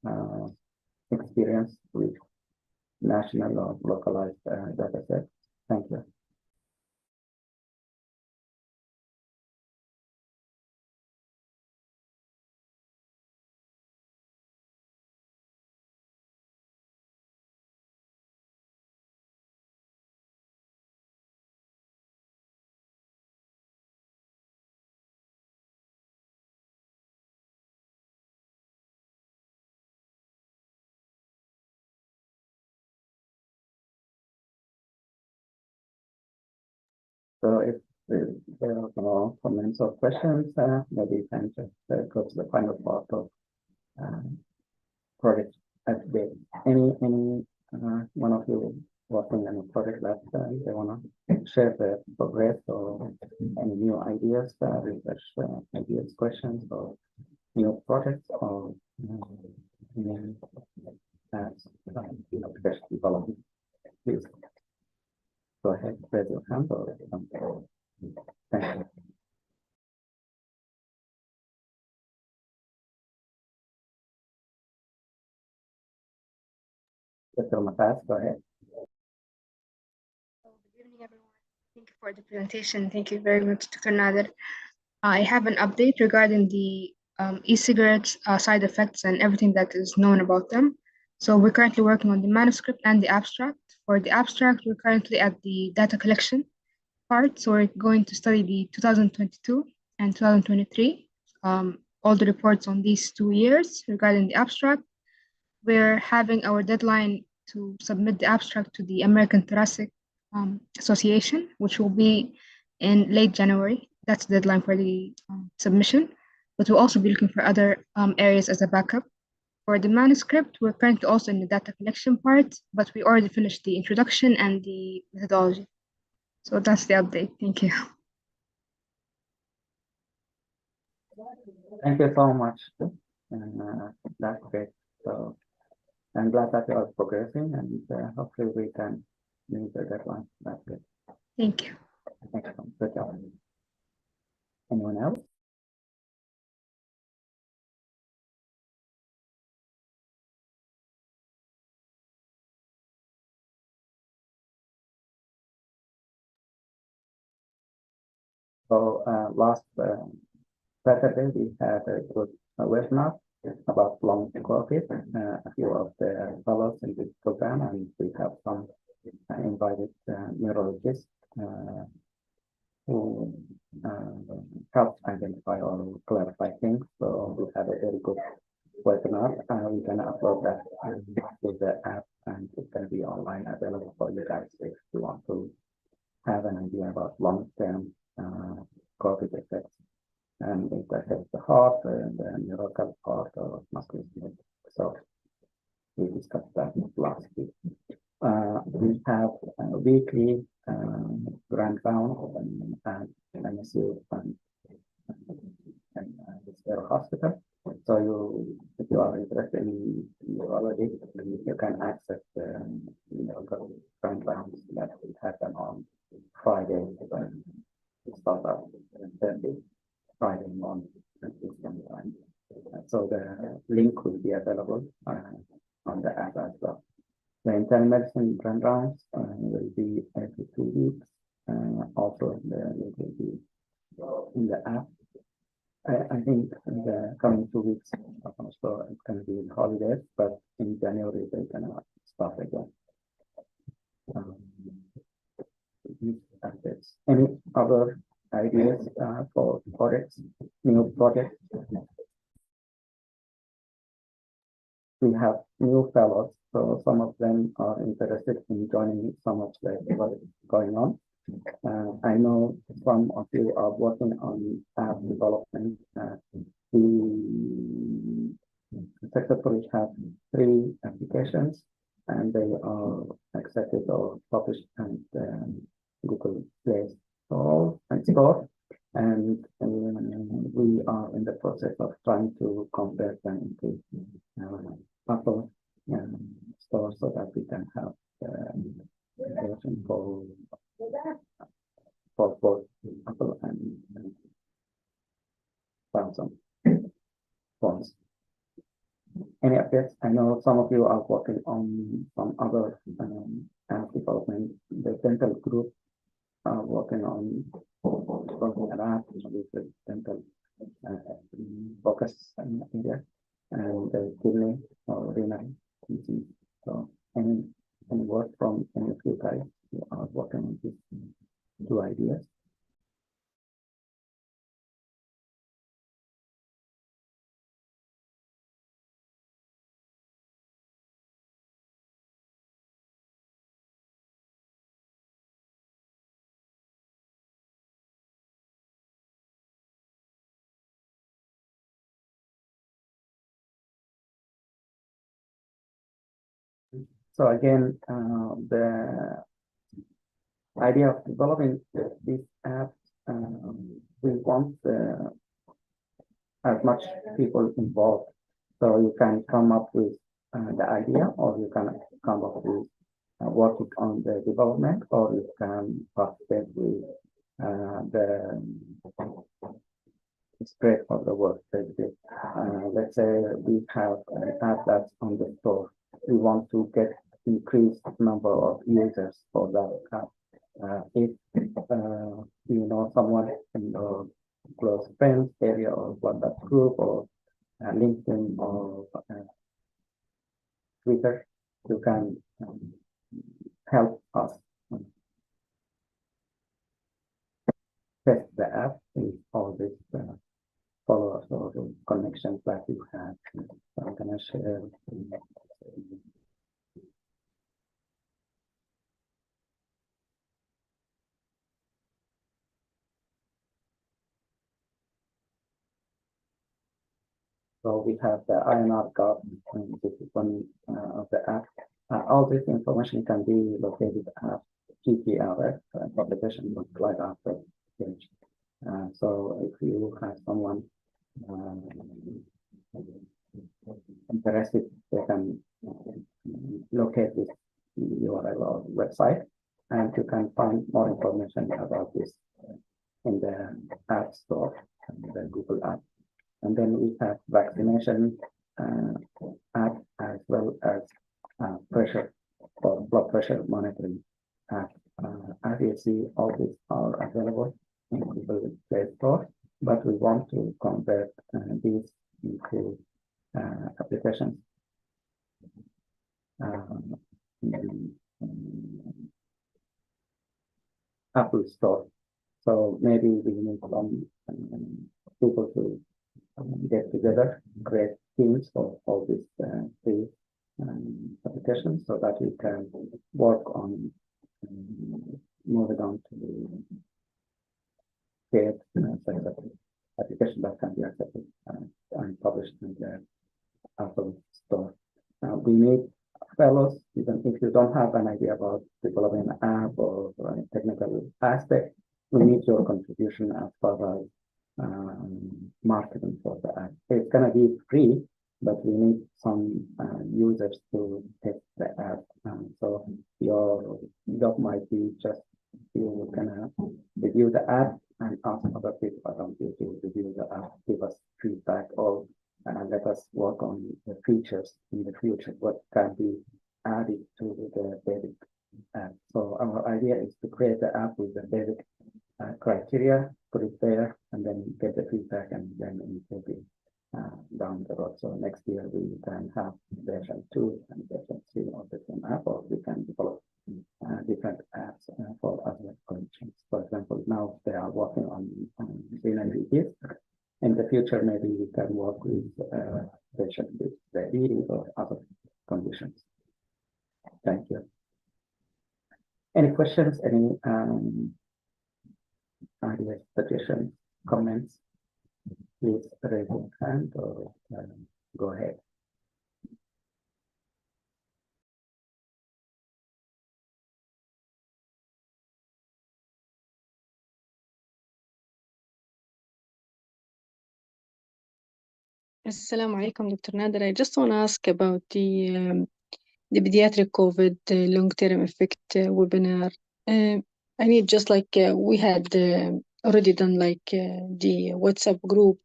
experience with national or localized data set? Thank you. So if there are no comments or questions, maybe you can just go to the final part of project update. Any one of you working on a project that they want to share the progress or any new ideas, research ideas, questions, or new projects, or new application development, please go ahead, raise your hand or something. Thank you. Dr. Matas, go ahead. Good evening, everyone. Thank you for the presentation. Thank you very much, Dr. Nader. I have an update regarding the e-cigarettes side effects and everything that is known about them. So we're currently working on the manuscript and the abstract. For the abstract, we're currently at the data collection part. So we're going to study the 2022 and 2023, all the reports on these 2 years regarding the abstract. We're having our deadline to submit the abstract to the American Thoracic Association, which will be in late January. That's the deadline for the submission, but we'll also be looking for other areas as a backup. For the manuscript, we're currently also in the data collection part, but we already finished the introduction and the methodology. So that's the update. Thank you. Thank you so much. And that's great. So I'm glad that you are progressing, and hopefully we can meet the deadline. That's good. Thank you. Excellent. Good job. Anyone else? So last Saturday we had a good webinar about long COVID. A few of the fellows in this program, and we have some invited neurologists who help identify or clarify things. So we had a very good webinar. We're gonna upload that with the app, and it's gonna be online available for you guys if you want to have an idea about long-term COVID effects, and it affects the heart and the neurological part or musculoskeletal. So we discussed that last week. We have a weekly grand round and MSU and the hospital. So if you are interested in neurology, you can access the grand rounds that will happen on Friday. Start up Thursday, Friday morning. So the link will be available on the app as well. The internal medicine grand rounds will be every 2 weeks. Also, it will be in the app. I think in the coming 2 weeks, so it's going to be holidays, but in January they're going to start again. Any other ideas for projects, new projects? We have new fellows, so some of them are interested in joining some of the what is going on. I know some of you are working on app development. We successfully have 3 applications, and they are accepted or published and Google Play Store and Store, and we are in the process of trying to convert them into Apple Store so that we can have version for both Apple and Samsung phones. Any updates? I know some of you are working on some other app development. The dental group are working on an app with the dental focus area and the kidney or renal disease. So any work from any of you guys who are working on these 2 ideas? So again, the idea of developing this app, we want as much people involved. So you can come up with the idea, or you can come up with working on the development, or you can participate with the spread of the work. Let's say we have an app that's on the store. We want to get increased number of users for that app. If you know someone in your close friends area or WhatsApp group or LinkedIn or Twitter, you can help us test the app with all these followers or connections that you have. So I'm gonna share. So we have the INR card, and this is one of the app. All this information can be located at TGRF publication slide after page. So if you have someone interested, they can locate this URL or website, and you can find more information about this in the App Store, the Google app. And then we have vaccination app as well as pressure or blood pressure monitoring app. As you see, all these are available in Google Play Store, but we want to convert these into applications in Apple Store. So maybe we need some people to get together, create teams for all these three applications so that we can work on moving on to create application that can be accepted and published in the Apple Store. We need fellows, even if you don't have an idea about developing an app or a technical aspect, we need your contribution as far as marketing for the app. It's going to be free, but we need some users to test the app. So your job might be just you're gonna review the app and ask other people around you to review the app, give us feedback, or let us work on the features in the future, what can be added to the basic app. So our idea is to create the app with the basic criteria, put it there, and then get the feedback, and then improve it down the road. So next year we can have version 2 and version 3 of the same app, or we can develop different apps for other conditions. For example, now they are working on renal disease. In the future, maybe we can work with patients with diabetes or other conditions. Thank you. Any questions? Any ideas, suggestions, comments? Please raise your hand or go ahead. Assalamu alaikum, Dr. Nader. I just want to ask about the pediatric COVID long-term effect webinar. I need just like we had already done like the WhatsApp group,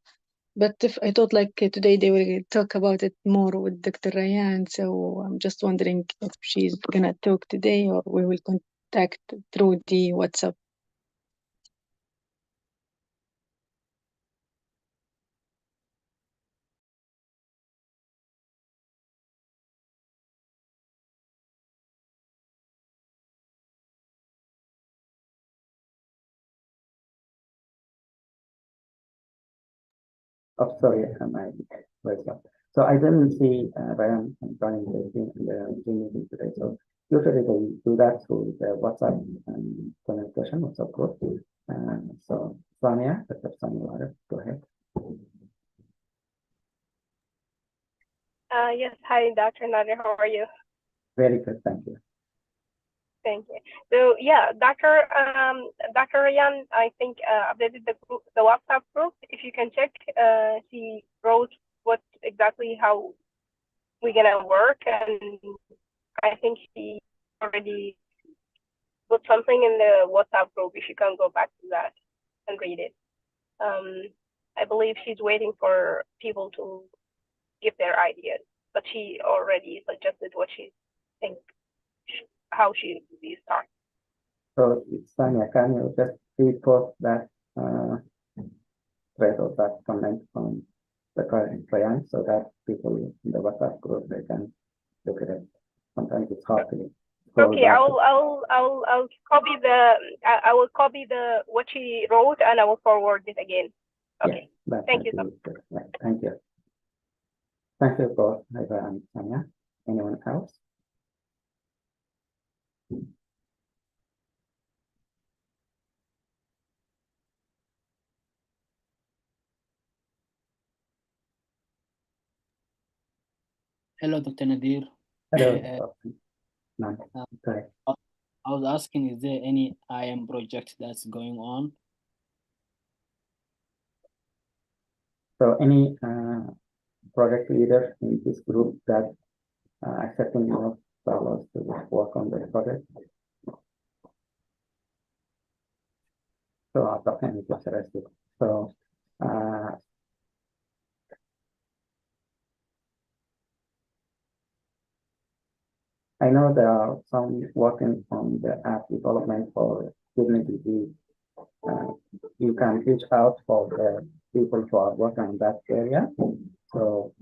but if I thought like today they will talk about it more with Dr. Rayan, so I'm just wondering if she's gonna talk today or we will contact through the WhatsApp. Oh, sorry, my voice up. So I didn't see Ryan joining the Zoom meeting today. So usually they do that through the WhatsApp communication, WhatsApp group. So Sonia, Dr. Sonia, go ahead. Yes, hi, Dr. Nader, how are you? Very good, thank you. Thank you. So yeah, Dr. Rayan, I think updated the WhatsApp group. If you can check, she wrote what exactly how we're gonna work, and I think she already put something in the WhatsApp group. If you can go back to that and read it. I believe she's waiting for people to give their ideas, but she already suggested what she thinks, how she start. So Sonia, can you just repost that thread or that comment from the current Ryan so that people in the WhatsApp group they can look at it? Sometimes it's hard to. Okay, I'll copy I will copy what she wrote and I will forward it again. Okay. Yeah, thank you so much. Yeah, thank you. Thank you both, Eva and Sonia. Anyone else? Hello, Dr. Nadir. Hello. No, sorry. I was asking, is there any IM project that's going on? So any project leader in this group that accepting your fellows to work on the project. So Abdelrahman was arrested. So I know there are some working on the app development for kidney disease. You can reach out for the people who are working on that area. So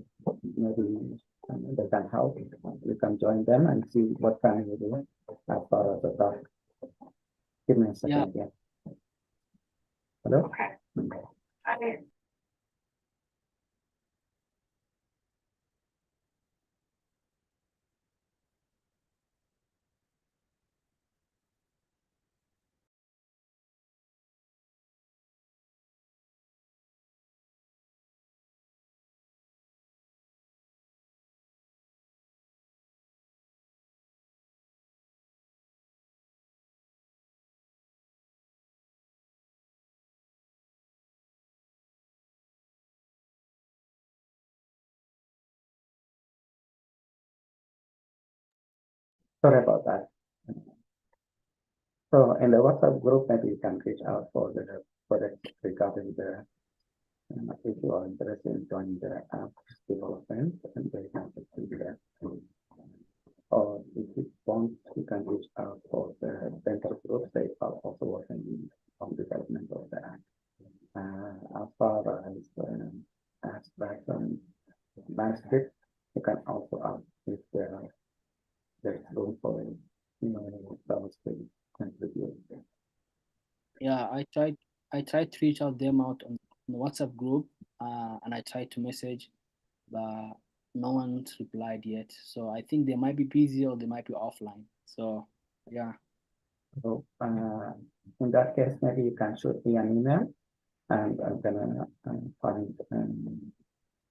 maybe they can help. You can join them and see what can you do as far as the task. Give me a second again. Hello? Okay. Sorry about that. So in the WhatsApp group, maybe you can reach out for the project regarding the if you are interested in joining the app development, and they can do that. Or if you want, you can reach out for the dental group. They are also working on development of the app. As far as abstract and manuscript, you can also ask if there's room for those to contribute. Yeah, I tried to reach out them out on the WhatsApp group, and I tried to message, but no one's replied yet. So I think they might be busy or they might be offline. So yeah. So in that case, maybe you can shoot me an email, and I'm gonna find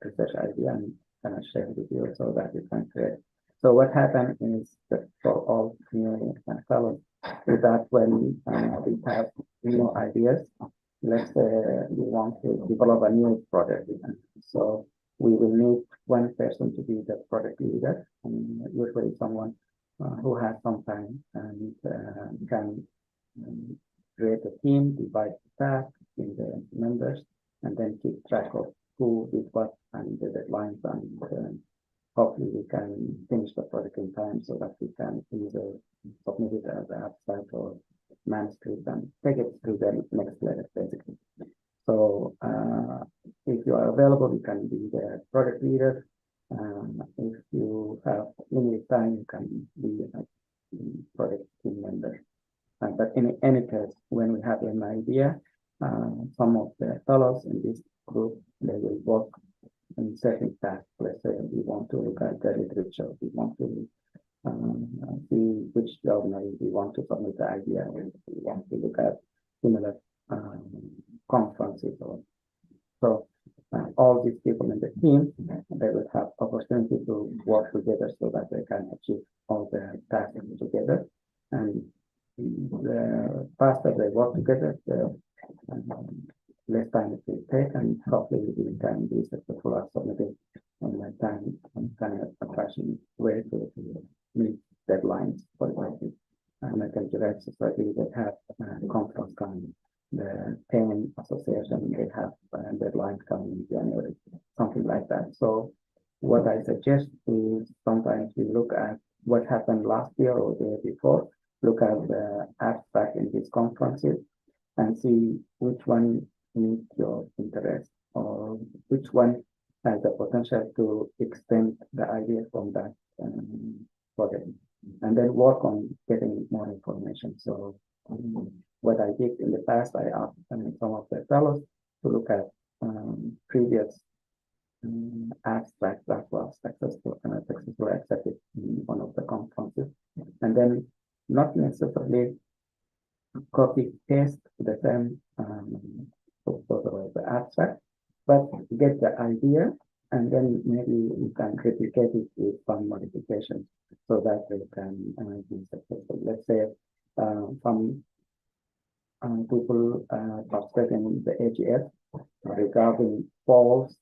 research idea and gonna share with you so that you can create. So what happened is that for all new fellows, is that when we have new ideas, let's say we want to develop a new project, so we will need one person to be the project leader, and usually someone who has some time and can create a team, divide the task in the members, and then keep track of who did what and the deadlines, and hopefully we can finish the project in time so that we can either submit it as an abstract or manuscript and take it to the next level, basically. So if you are available, you can be the project leader. If you have limited time, you can be a project team member. But in any case, when we have an idea, some of the fellows in this group, they will work in certain tasks. Let's say we want to look at the literature, we want to see which journal we want to submit the idea, we want to look at similar conferences. So all these people in the team, they will have opportunity to work together so that they can achieve all the tasks together. And the faster they work together, the less time it will take, and hopefully we can be successful at submitting on my time and kind of fashion way to meet deadlines. For example, American Direct Society, they have conference coming. The pain association, they have deadlines coming in January, something like that. So what I suggest is sometimes we look at what happened last year or the year before, look at the abstract in these conferences and see which one meets your interest or which one has the potential to extend the idea from that project, and then work on getting more information. So what I did in the past, I asked some of the fellows to look at previous abstract that was successfully accepted in one of the conferences, and then not necessarily copy paste the same the abstract, but get the idea, and then maybe you can replicate it with some modifications so that they can be successful. Let's say some people participate in the AGS regarding falls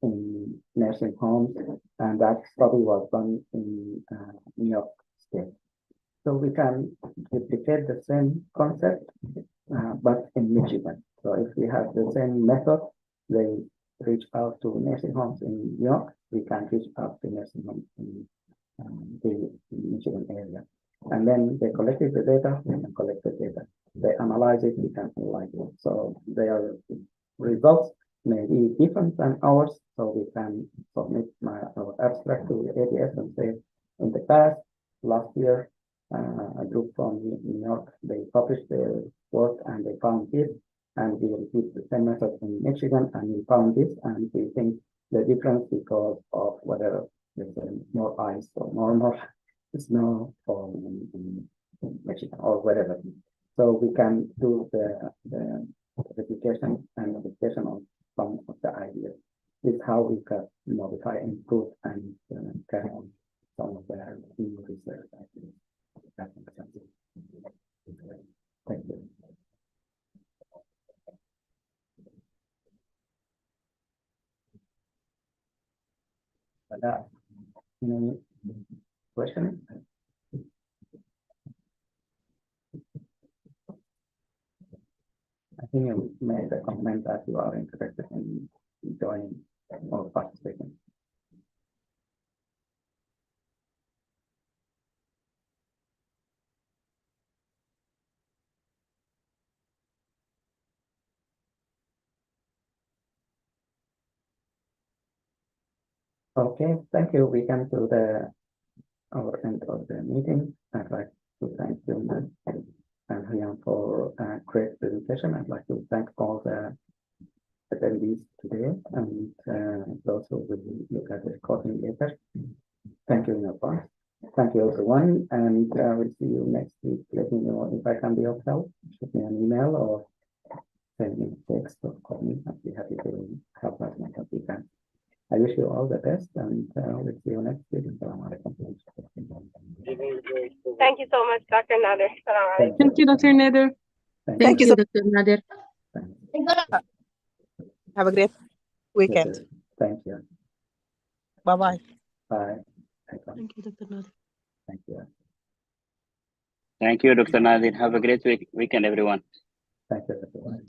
in nursing homes, and that study was done in New York State. So we can duplicate the same concept, but in Michigan. So if we have the same method, they reach out to nursing homes in New York, we can reach out to nursing homes in the Michigan area. And then they collected the data, we can collect the data. They analyze it, we can analyze it. So their results may be different than ours, so we can submit our abstract to the ATS and say, in the past, last year, a group from New York, they published their work and they found this, and we repeat the same method in Michigan, and we found this, and we think the difference because of whether there's more ice or more snow or in Michigan or whatever. So we can do the replication and modification of some of the ideas. This is how we can modify, improve, and carry on some of the new research ideas. Thank you. Any questions? I think you made a comment that you are interested in joining or participating. Okay, thank you. We come to our end of the meeting. I'd like to thank Youmna and Hoyam for a great presentation. I'd like to thank all the attendees today and those who will look at the recording later. Thank you in advance. Thank you everyone, and we'll see you next week. Let me know if I can be of help. Shoot me an email or send me a text or call me. I'll be happy to help as much as we can. I wish you all the best, and we'll see you next week. Thank you so much, Dr. Nader. Thank you, Dr. Nader. Thank you, Dr. Nader. Have a great weekend. Thank you. Bye-bye. Bye. Thank you, Dr. Nader. Thank you. Thank you, Dr. Nadir. Have a great weekend, everyone. Thank you, everyone.